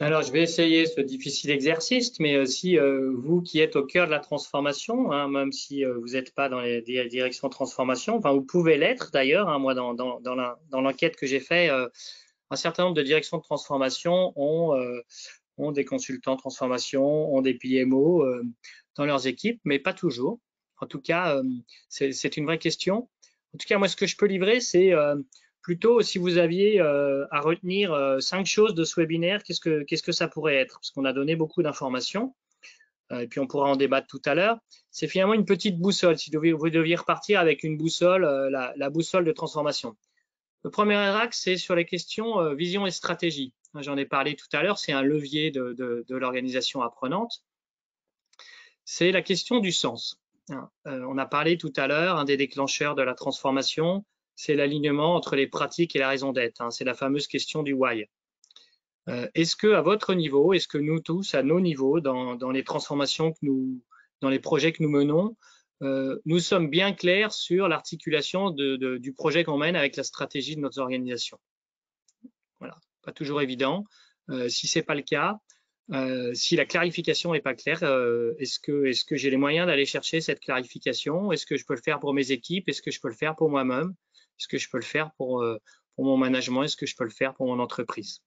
Alors, je vais essayer ce difficile exercice, mais aussi vous qui êtes au cœur de la transformation, même si vous n'êtes pas dans les directions de transformation, enfin vous pouvez l'être d'ailleurs. Moi, dans l'enquête que j'ai faite, un certain nombre de directions de transformation ont des consultants transformation, ont des PMO dans leurs équipes, mais pas toujours. En tout cas, c'est une vraie question. En tout cas, moi, ce que je peux livrer, c'est plutôt si vous aviez à retenir 5 choses de ce webinaire, qu'est-ce que ça pourrait être? Parce qu'on a donné beaucoup d'informations, et puis on pourra en débattre tout à l'heure. C'est finalement une petite boussole. Si vous deviez repartir avec une boussole, la boussole de transformation. Le premier axe, c'est sur les questions vision et stratégie. J'en ai parlé tout à l'heure, c'est un levier de l'organisation apprenante. C'est la question du sens. On a parlé tout à l'heure, un des déclencheurs de la transformation, c'est l'alignement entre les pratiques et la raison d'être. C'est la fameuse question du why. Est-ce que à votre niveau, est-ce que nous tous, à nos niveaux, dans les transformations dans les projets que nous menons, nous sommes bien clairs sur l'articulation du projet qu'on mène avec la stratégie de notre organisation? Voilà, pas toujours évident. Si c'est pas le cas, si la clarification n'est pas claire, est-ce que j'ai les moyens d'aller chercher cette clarification? Est-ce que je peux le faire pour mes équipes? Est-ce que je peux le faire pour moi-même? Est-ce que je peux le faire pour mon management? Est-ce que je peux le faire pour mon entreprise?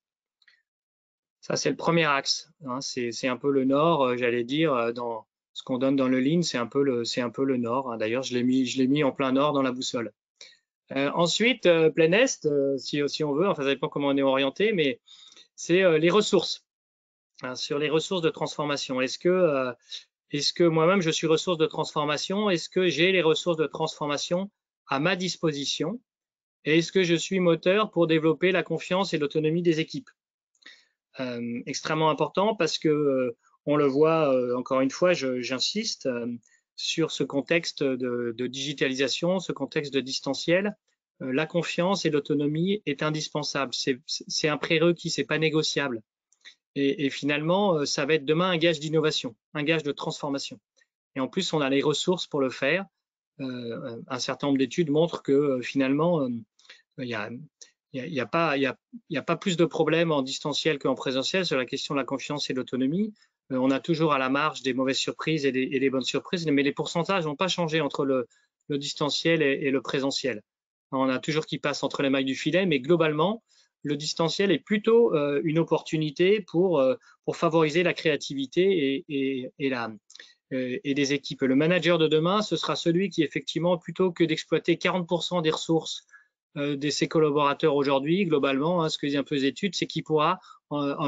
Ça, c'est le premier axe. C'est un peu le nord, j'allais dire, dans ce qu'on donne dans le Lean, c'est un peu le nord. D'ailleurs, je l'ai mis en plein nord dans la boussole. Ensuite, plein est, si on veut, enfin, ça dépend comment on est orienté, mais c'est les ressources. Sur les ressources de transformation. Est-ce que moi-même je suis ressource de transformation? Est-ce que j'ai les ressources de transformation à ma disposition? Et est-ce que je suis moteur pour développer la confiance et l'autonomie des équipes? Extrêmement important parce que on le voit, encore une fois, j'insiste sur ce contexte de digitalisation, ce contexte de distanciel. La confiance et l'autonomie est indispensable. C'est un prérequis, c'est pas négociable. Et finalement, ça va être demain un gage d'innovation, un gage de transformation. Et en plus, on a les ressources pour le faire. Un certain nombre d'études montrent que finalement, il n'y a pas plus de problèmes en distanciel qu'en présentiel sur la question de la confiance et de l'autonomie. On a toujours à la marge des mauvaises surprises et des bonnes surprises, mais les pourcentages n'ont pas changé entre le distanciel et le présentiel. On a toujours qui passe entre les mailles du filet, mais globalement, le distanciel est plutôt une opportunité pour favoriser la créativité et des équipes. Le manager de demain, ce sera celui qui, effectivement, plutôt que d'exploiter 40% des ressources de ses collaborateurs aujourd'hui, globalement, ce que disent un peu les études, c'est qu'il pourra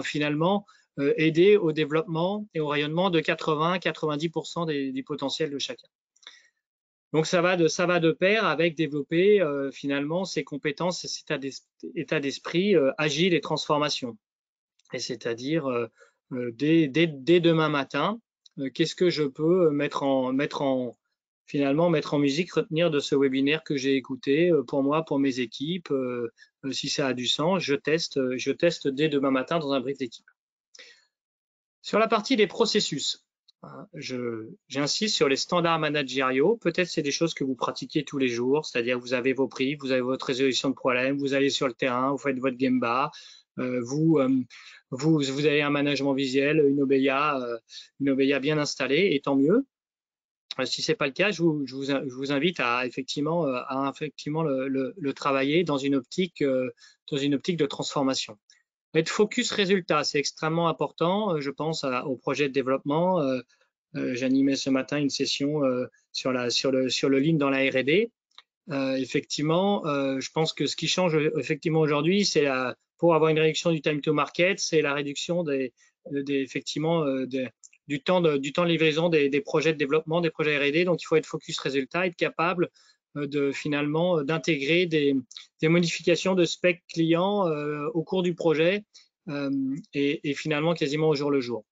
finalement aider au développement et au rayonnement de 80-90% du potentiel de chacun. Donc ça va de pair avec développer finalement ces compétences et cet état d'esprit agile et transformation. Et c'est-à-dire dès demain matin, qu'est-ce que je peux mettre en musique, retenir de ce webinaire que j'ai écouté pour moi, pour mes équipes, si ça a du sens, je teste dès demain matin dans un brief d'équipe. Sur la partie des processus, j'insiste sur les standards managériaux. Peut-être c'est des choses que vous pratiquez tous les jours, c'est-à-dire vous avez vos briefs, vous avez votre résolution de problème, vous allez sur le terrain, vous faites votre Gemba, vous avez un management visuel, une OBEA bien installée, et tant mieux. Si c'est pas le cas, je vous invite à effectivement le travailler dans une optique de transformation. Être focus résultat, c'est extrêmement important. Je pense au projet de développement. J'animais ce matin une session sur le lean dans la R&D. Effectivement, je pense que ce qui change effectivement aujourd'hui, c'est pour avoir une réduction du time to market, c'est la réduction du temps de livraison des projets de développement, des projets R&D. Donc, il faut être focus résultat, être capable d'intégrer des modifications de spec client au cours du projet et finalement quasiment au jour le jour.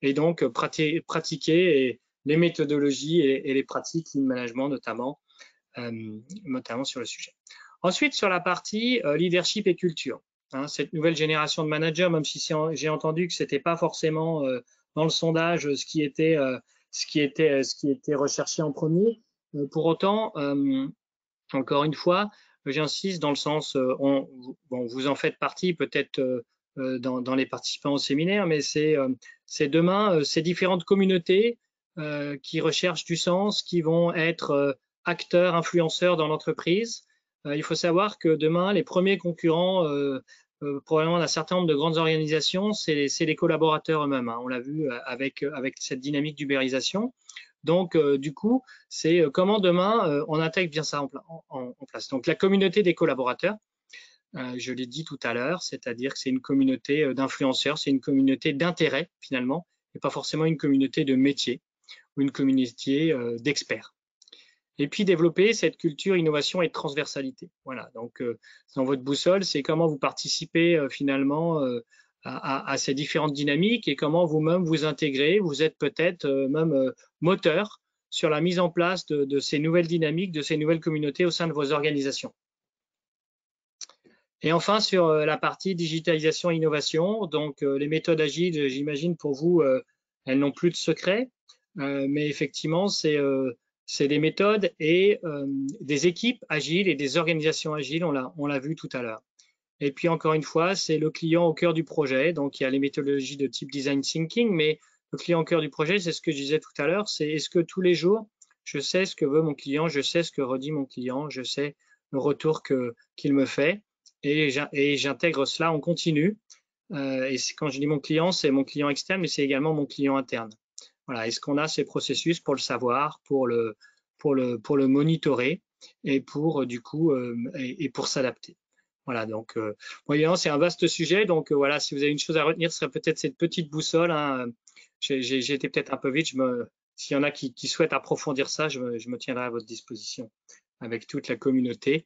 Et donc, pratiquer les méthodologies et les pratiques lean management notamment sur le sujet. Ensuite, sur la partie leadership et culture. Cette nouvelle génération de managers, même si j'ai entendu que c'était pas forcément dans le sondage ce qui était recherché en premier. Pour autant, encore une fois, j'insiste dans le sens, vous en faites partie peut-être dans les participants au séminaire, mais c'est demain ces différentes communautés qui recherchent du sens, qui vont être acteurs, influenceurs dans l'entreprise. Il faut savoir que demain, les premiers concurrents probablement d'un certain nombre de grandes organisations, c'est les collaborateurs eux-mêmes. On l'a vu avec cette dynamique d'ubérisation. Donc, du coup, c'est comment demain on intègre bien ça en place. Donc, la communauté des collaborateurs, je l'ai dit tout à l'heure, c'est-à-dire que c'est une communauté d'influenceurs, c'est une communauté d'intérêt finalement, et pas forcément une communauté de métier ou une communauté d'experts. Et puis développer cette culture innovation et de transversalité. Voilà, donc dans votre boussole, c'est comment vous participez finalement à ces différentes dynamiques et comment vous-même vous intégrez, vous êtes peut-être même moteur sur la mise en place de ces nouvelles dynamiques, de ces nouvelles communautés au sein de vos organisations. Et enfin, sur la partie digitalisation et innovation, donc les méthodes agiles, j'imagine pour vous, elles n'ont plus de secret, mais effectivement, c'est des méthodes et des équipes agiles et des organisations agiles, on l'a vu tout à l'heure. Et puis encore une fois, c'est le client au cœur du projet, donc il y a les méthodologies de type design thinking, mais le client au cœur du projet, c'est ce que je disais tout à l'heure, c'est est-ce que tous les jours, je sais ce que veut mon client, je sais ce que redit mon client, je sais le retour qu'il me fait, et j'intègre cela en continu. Et quand je dis mon client, c'est mon client externe, mais c'est également mon client interne. Voilà, est-ce qu'on a ces processus pour le savoir, pour le monitorer et pour du coup et pour s'adapter. Voilà, donc voyons, c'est un vaste sujet. Donc voilà, si vous avez une chose à retenir, ce serait peut-être cette petite boussole. J'ai été peut-être un peu vite. S'il y en a qui souhaitent approfondir ça, je me tiendrai à votre disposition avec toute la communauté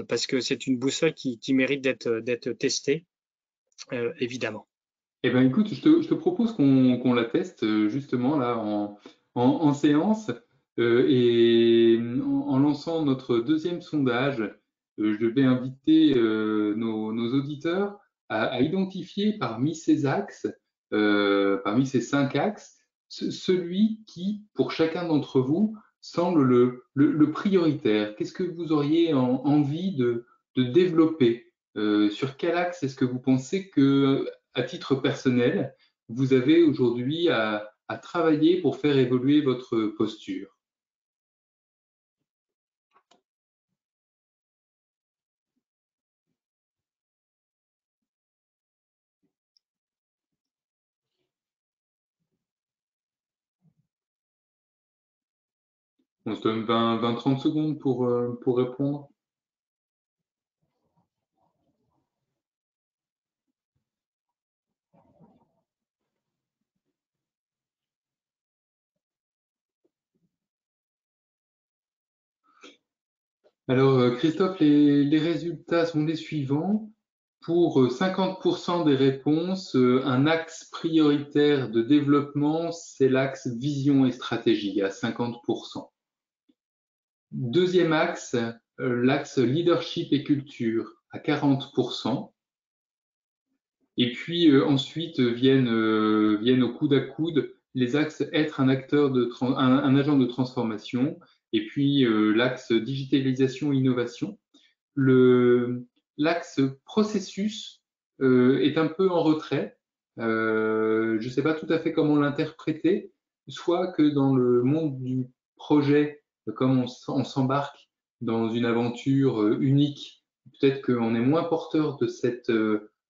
parce que c'est une boussole qui mérite d'être testée, évidemment. Eh bien, écoute, je te propose qu'on la teste justement là en séance et en lançant notre deuxième sondage, je vais inviter nos auditeurs à identifier parmi ces axes, parmi ces 5 axes, celui qui, pour chacun d'entre vous, semble le prioritaire? Qu'est-ce que vous auriez envie de développer? Sur quel axe est-ce que vous pensez que, à titre personnel, vous avez aujourd'hui à travailler pour faire évoluer votre posture? On se donne 20-30 secondes pour répondre. Alors, Christophe, les résultats sont les suivants. Pour 50% des réponses, un axe prioritaire de développement, c'est l'axe vision et stratégie à 50%. Deuxième axe, l'axe leadership et culture à 40%. Et puis ensuite viennent au coude à coude les axes être un acteur un agent de transformation, et puis l'axe digitalisation innovation. L'axe processus est un peu en retrait. Je ne sais pas tout à fait comment l'interpréter, soit que dans le monde du projet, comme on s'embarque dans une aventure unique, peut-être qu'on est moins porteur de cette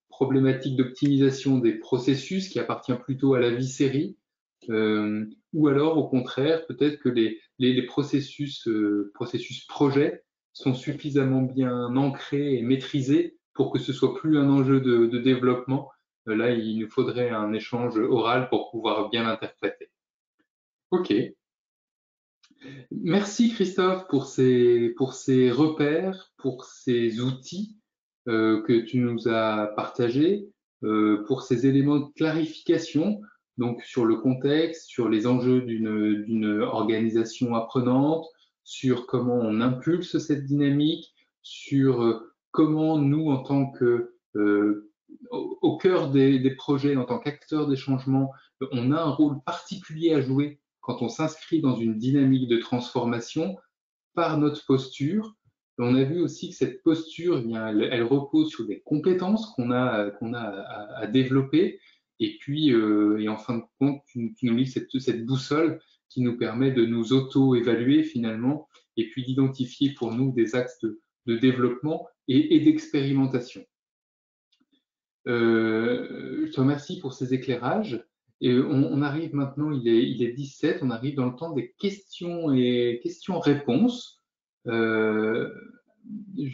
problématique d'optimisation des processus qui appartient plutôt à la vie série, ou alors au contraire, peut-être que les processus projets sont suffisamment bien ancrés et maîtrisés pour que ce soit plus un enjeu de développement. Là, il nous faudrait un échange oral pour pouvoir bien l'interpréter. OK. Merci Christophe pour ces repères, pour ces outils que tu nous as partagés, pour ces éléments de clarification, donc sur le contexte, sur les enjeux d'une organisation apprenante, sur comment on impulse cette dynamique, sur comment nous, en tant que au cœur des projets, en tant qu'acteurs des changements, on a un rôle particulier à jouer quand on s'inscrit dans une dynamique de transformation par notre posture. On a vu aussi que cette posture, eh bien, elle repose sur des compétences qu'on a à développer. Et puis, et en fin de compte, tu nous lis cette boussole qui nous permet de nous auto-évaluer finalement, et puis d'identifier pour nous des axes de développement et d'expérimentation. Je te remercie pour ces éclairages. Et on arrive maintenant, il est 17, on arrive dans le temps des questions et questions-réponses. Je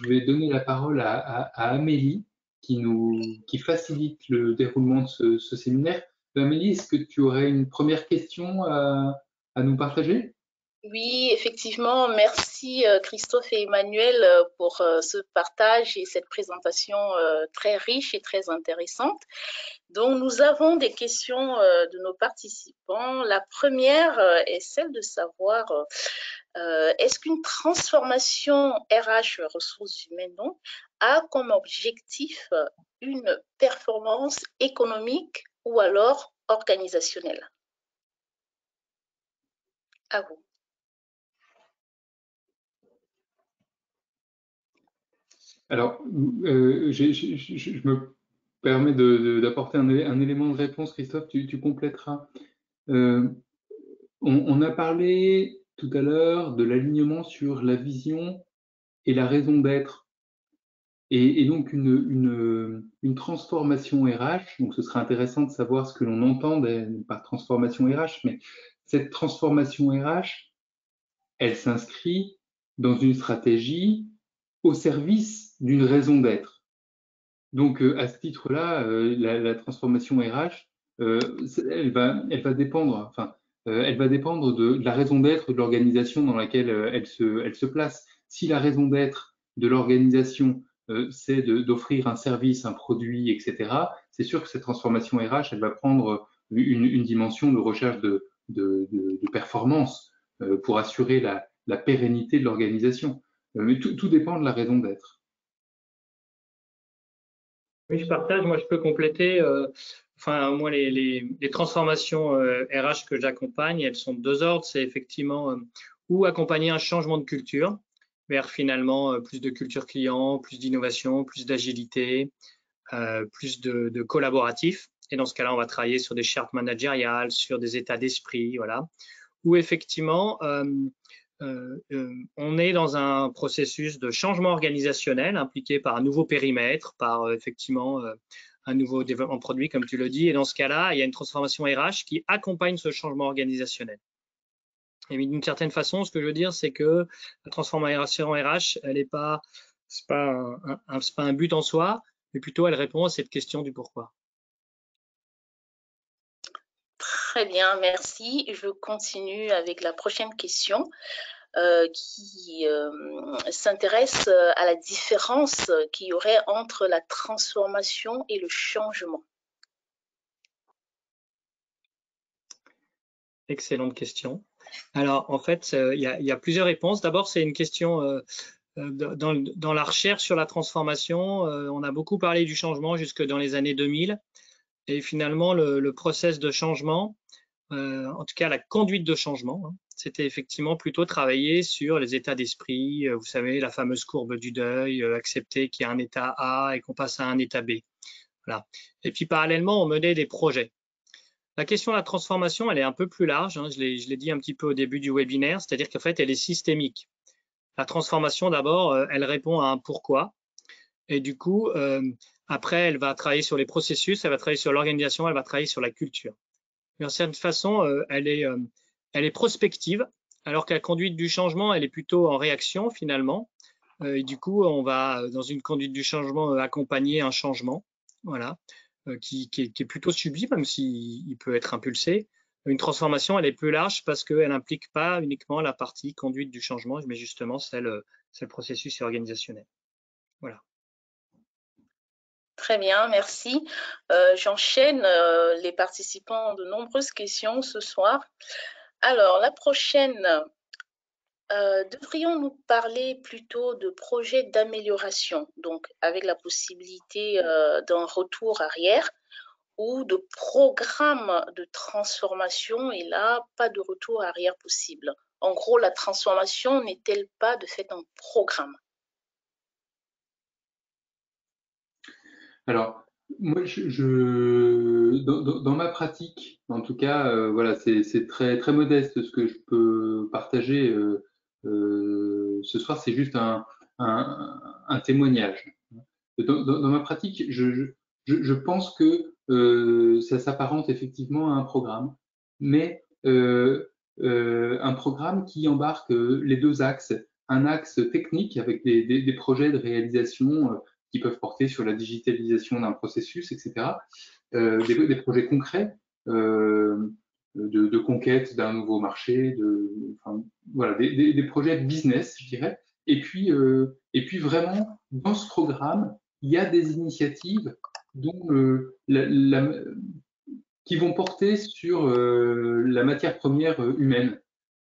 vais donner la parole à Amélie qui facilite le déroulement de ce séminaire. Amélie, est-ce que tu aurais une première question à nous partager? Oui, effectivement, merci Christophe et Emmanuel pour ce partage et cette présentation très riche et très intéressante. Donc, nous avons des questions de nos participants. La première est celle de savoir est-ce qu'une transformation RH, ressources humaines, donc, a comme objectif une performance économique ou alors organisationnelle? À vous. Alors, je me permets d'apporter un élément de réponse, Christophe, tu compléteras. On a parlé tout à l'heure de l'alignement sur la vision et la raison d'être. Et donc, une transformation RH, donc ce serait intéressant de savoir ce que l'on entend par transformation RH, mais cette transformation RH, elle s'inscrit dans une stratégie au service d'une raison d'être. Donc, à ce titre-là, la transformation RH, elle va dépendre, enfin, elle va dépendre de la raison d'être de l'organisation dans laquelle elle se place. Si la raison d'être de l'organisation, c'est d'offrir un service, un produit, etc., c'est sûr que cette transformation RH, elle va prendre une dimension de recherche de performance pour assurer la pérennité de l'organisation. Mais tout dépend de la raison d'être. Oui, je partage. Moi, je peux compléter. enfin, moi, les transformations RH que j'accompagne, elles sont de deux ordres. C'est effectivement ou accompagner un changement de culture vers finalement plus de culture client, plus d'innovation, plus d'agilité, plus de collaboratif. Et dans ce cas-là, on va travailler sur des chartes managériales, sur des états d'esprit, voilà. Ou effectivement, on est dans un processus de changement organisationnel impliqué par un nouveau périmètre, par effectivement un nouveau développement produit, comme tu le dis. Et dans ce cas-là, il y a une transformation RH qui accompagne ce changement organisationnel. Et d'une certaine façon, ce que je veux dire, c'est que la transformation RH, elle n'est pas, c'est pas un but en soi, mais plutôt elle répond à cette question du pourquoi. Très bien, merci. Je continue avec la prochaine question qui s'intéresse à la différence qu'il y aurait entre la transformation et le changement. Excellente question. Alors, en fait, il y a plusieurs réponses. D'abord, c'est une question dans la recherche sur la transformation. On a beaucoup parlé du changement jusque dans les années 2000. Et finalement, le process de changement, en tout cas la conduite de changement, hein, c'était effectivement plutôt travailler sur les états d'esprit. Vous savez, la fameuse courbe du deuil, accepter qu'il y a un état A et qu'on passe à un état B. Voilà. Et puis, parallèlement, on menait des projets. La question de la transformation, elle est un peu plus large, hein, je l'ai dit un petit peu au début du webinaire, c'est-à-dire qu'en fait, elle est systémique. La transformation, d'abord, elle répond à un pourquoi. Et du coup, après, elle va travailler sur les processus, elle va travailler sur l'organisation, elle va travailler sur la culture. D'une certaine façon, elle est prospective, alors que la conduite du changement, elle est plutôt en réaction finalement. Et du coup, on va, dans une conduite du changement, accompagner un changement. Voilà. Qui est plutôt subi, même s'il peut être impulsé. Une transformation, elle est plus large parce qu'elle n'implique pas uniquement la partie conduite du changement, mais justement c'est le processus organisationnel. Voilà. Très bien, merci. J'enchaîne, les participants ont de nombreuses questions ce soir. Alors, la prochaine, devrions-nous parler plutôt de projets d'amélioration, donc avec la possibilité d'un retour arrière, ou de programmes de transformation, et là, pas de retour arrière possible. En gros, la transformation n'est-elle pas de fait un programme? Alors, moi, dans ma pratique, en tout cas, voilà, c'est très, très modeste ce que je peux partager ce soir, c'est juste un témoignage. Dans ma pratique, je pense que ça s'apparente effectivement à un programme, mais un programme qui embarque les deux axes. Un axe technique avec des projets de réalisation qui peuvent porter sur la digitalisation d'un processus, etc. Des projets concrets de conquête d'un nouveau marché, enfin, voilà, des projets de business, je dirais. Et puis vraiment, dans ce programme, il y a des initiatives dont, qui vont porter sur la matière première humaine.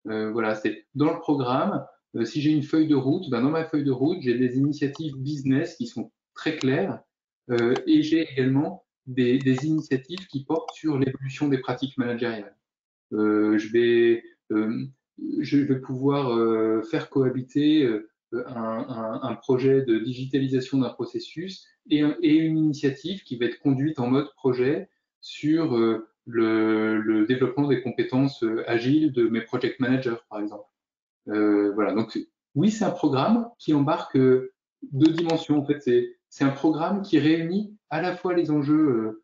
Voilà, c'est dans le programme. Si j'ai une feuille de route, ben dans ma feuille de route, j'ai des initiatives business qui sont très claires et j'ai également des initiatives qui portent sur l'évolution des pratiques managériales. Je vais pouvoir faire cohabiter un projet de digitalisation d'un processus et une initiative qui va être conduite en mode projet sur le développement des compétences agiles de mes project managers, par exemple. Voilà, donc oui, c'est un programme qui embarque deux dimensions. En fait, c'est un programme qui réunit à la fois les enjeux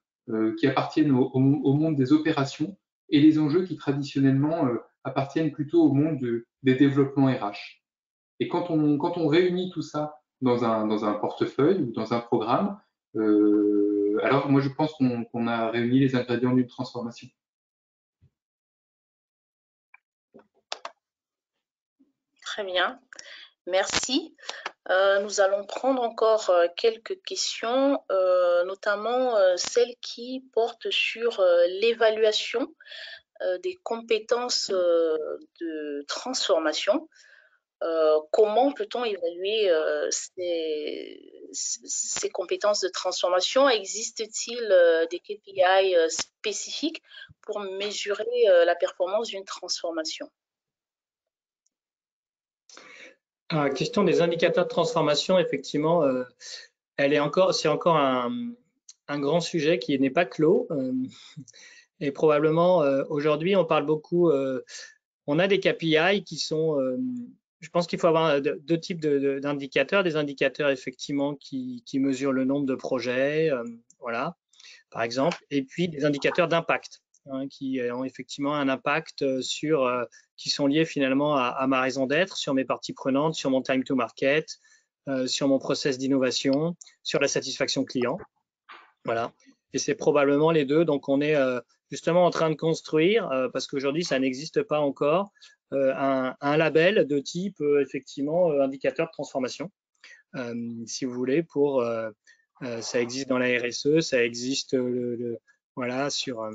qui appartiennent au monde des opérations et les enjeux qui traditionnellement appartiennent plutôt au monde des développements RH. Et quand on réunit tout ça dans un portefeuille ou dans un programme, alors moi je pense qu'on a réuni les ingrédients d'une transformation. Très bien, merci. Nous allons prendre encore quelques questions, notamment celles qui portent sur l'évaluation des compétences de transformation. Comment peut-on évaluer ces compétences de transformation? Existe-t-il des KPI spécifiques pour mesurer la performance d'une transformation? Question des indicateurs de transformation, effectivement, c'est encore un grand sujet qui n'est pas clos. Et probablement, aujourd'hui, on parle beaucoup, on a des KPI qui sont, je pense qu'il faut avoir deux types d'indicateurs. Des indicateurs, effectivement, qui mesurent le nombre de projets, voilà, par exemple, et puis des indicateurs d'impact, hein, qui ont effectivement un impact qui sont liés finalement à ma raison d'être, sur mes parties prenantes, sur mon time to market, sur mon process d'innovation, sur la satisfaction client. Voilà. Et c'est probablement les deux. Donc, on est justement en train de construire, parce qu'aujourd'hui, ça n'existe pas encore, un label de type, effectivement, indicateur de transformation, si vous voulez, ça existe dans la RSE, ça existe voilà, sur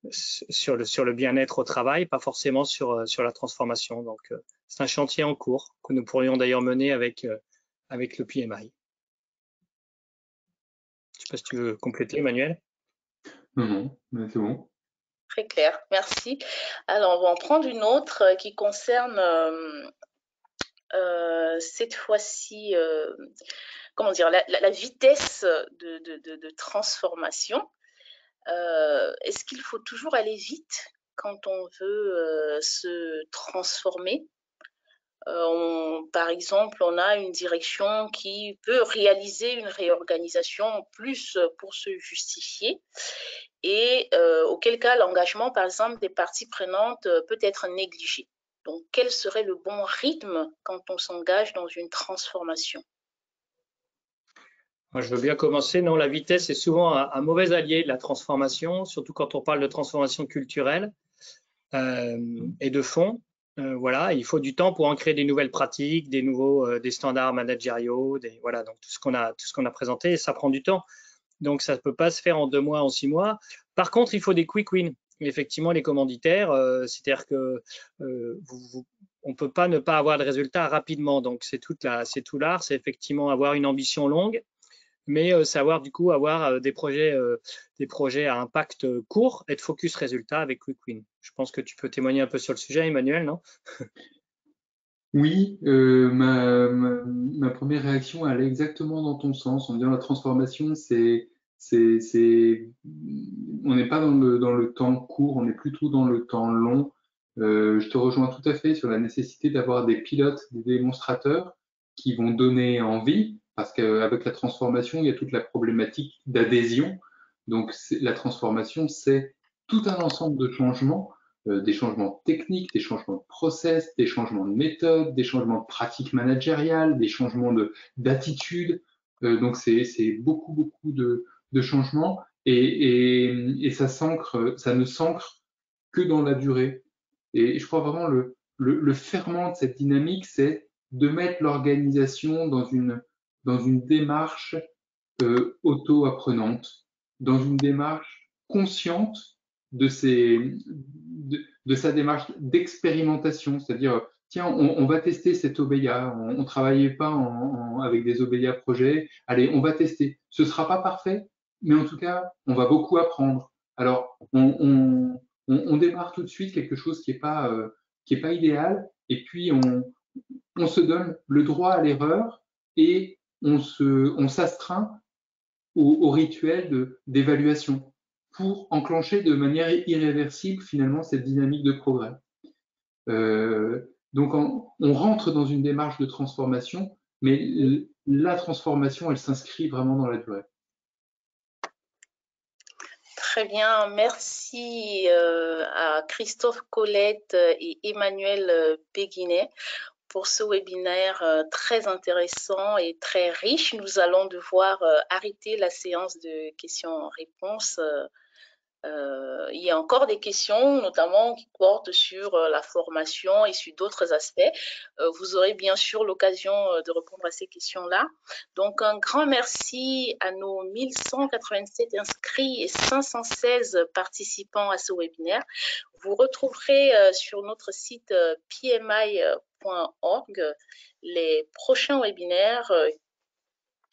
le bien-être au travail, pas forcément sur la transformation. Donc, c'est un chantier en cours que nous pourrions d'ailleurs mener avec le PMI. Je ne sais pas si tu veux compléter, Emmanuel. Non, mais c'est bon. Très clair, merci. Alors, on va en prendre une autre qui concerne cette fois-ci, comment dire, la vitesse de transformation. Est-ce qu'il faut toujours aller vite quand on veut se transformer? Par exemple, on a une direction qui peut réaliser une réorganisation en plus pour se justifier et auquel cas l'engagement, par exemple, des parties prenantes peut être négligé. Donc, quel serait le bon rythme quand on s'engage dans une transformation? Moi, je veux bien commencer. Non, la vitesse est souvent un mauvais allié de la transformation, surtout quand on parle de transformation culturelle et de fond. Voilà, il faut du temps pour ancrer des nouvelles pratiques, des standards managériaux, voilà, donc tout ce qu'on a présenté, ça prend du temps. Donc, ça ne peut pas se faire en 2 mois, en 6 mois. Par contre, il faut des quick wins. Effectivement, les commanditaires, c'est-à-dire que on ne peut pas ne pas avoir de résultats rapidement. Donc, c'est tout l'art, c'est effectivement avoir une ambition longue, mais savoir du coup avoir des projets à impact court, être focus résultat avec quick win. Je pense que tu peux témoigner un peu sur le sujet, Emmanuel, non? Oui, ma première réaction, elle est exactement dans ton sens. En disant la transformation, on n'est pas dans le temps court, on est plutôt dans le temps long. Je te rejoins tout à fait sur la nécessité d'avoir des pilotes, des démonstrateurs qui vont donner envie, parce qu'avec la transformation, il y a toute la problématique d'adhésion. Donc, la transformation, c'est tout un ensemble de changements, des changements techniques, des changements de process, des changements de méthode, des changements de pratiques managériales, des changements d'attitude. Donc, c'est beaucoup de changements et ça ne s'ancre que dans la durée. Et je crois vraiment le ferment de cette dynamique, c'est de mettre l'organisation dans une démarche auto-apprenante, dans une démarche consciente de sa démarche d'expérimentation, c'est-à-dire, tiens, on va tester cet OBEA, on ne travaillait pas avec des OBEA projets, allez, on va tester. Ce ne sera pas parfait, mais en tout cas, on va beaucoup apprendre. Alors, on démarre tout de suite quelque chose qui est pas idéal, et puis on se donne le droit à l'erreur et on s'astreint au rituel d'évaluation pour enclencher de manière irréversible finalement cette dynamique de progrès. Donc on rentre dans une démarche de transformation, mais la transformation, elle s'inscrit vraiment dans la durée. Très bien, merci à Christophe Colette et Emmanuel Péguinet pour ce webinaire très intéressant et très riche. Nous allons devoir arrêter la séance de questions-réponses. Il y a encore des questions, notamment qui portent sur la formation et sur d'autres aspects. Vous aurez bien sûr l'occasion de répondre à ces questions-là. Donc, un grand merci à nos 1187 inscrits et 516 participants à ce webinaire. Vous retrouverez sur notre site pmi.org les prochains webinaires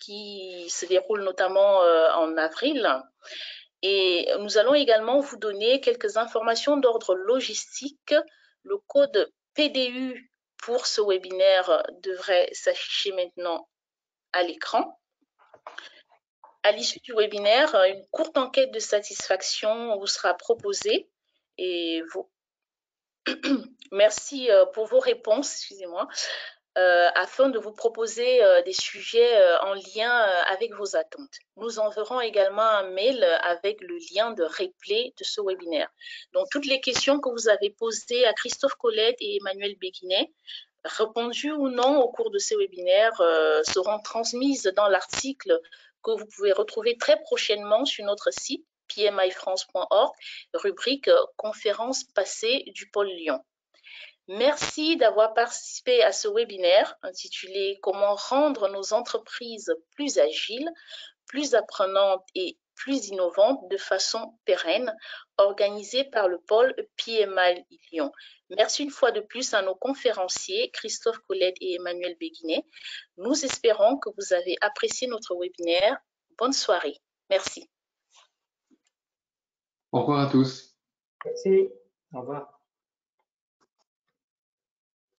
qui se déroule notamment en avril. Et nous allons également vous donner quelques informations d'ordre logistique. Le code PDU pour ce webinaire devrait s'afficher maintenant à l'écran. À l'issue du webinaire, une courte enquête de satisfaction vous sera proposée et merci pour vos réponses, excusez-moi, afin de vous proposer des sujets en lien avec vos attentes. Nous enverrons également un mail avec le lien de replay de ce webinaire. Donc, toutes les questions que vous avez posées à Christophe Colette et Emmanuel Béguinet, répondues ou non au cours de ces webinaires, seront transmises dans l'article que vous pouvez retrouver très prochainement sur notre site pmifrance.org, rubrique conférences passées du pôle Lyon. Merci d'avoir participé à ce webinaire intitulé « Comment rendre nos entreprises plus agiles, plus apprenantes et plus innovantes de façon pérenne », organisé par le pôle PMI Lyon. Merci une fois de plus à nos conférenciers, Christophe Colette et Emmanuel Béguinet. Nous espérons que vous avez apprécié notre webinaire. Bonne soirée. Merci. Au revoir à tous. Merci. Au revoir.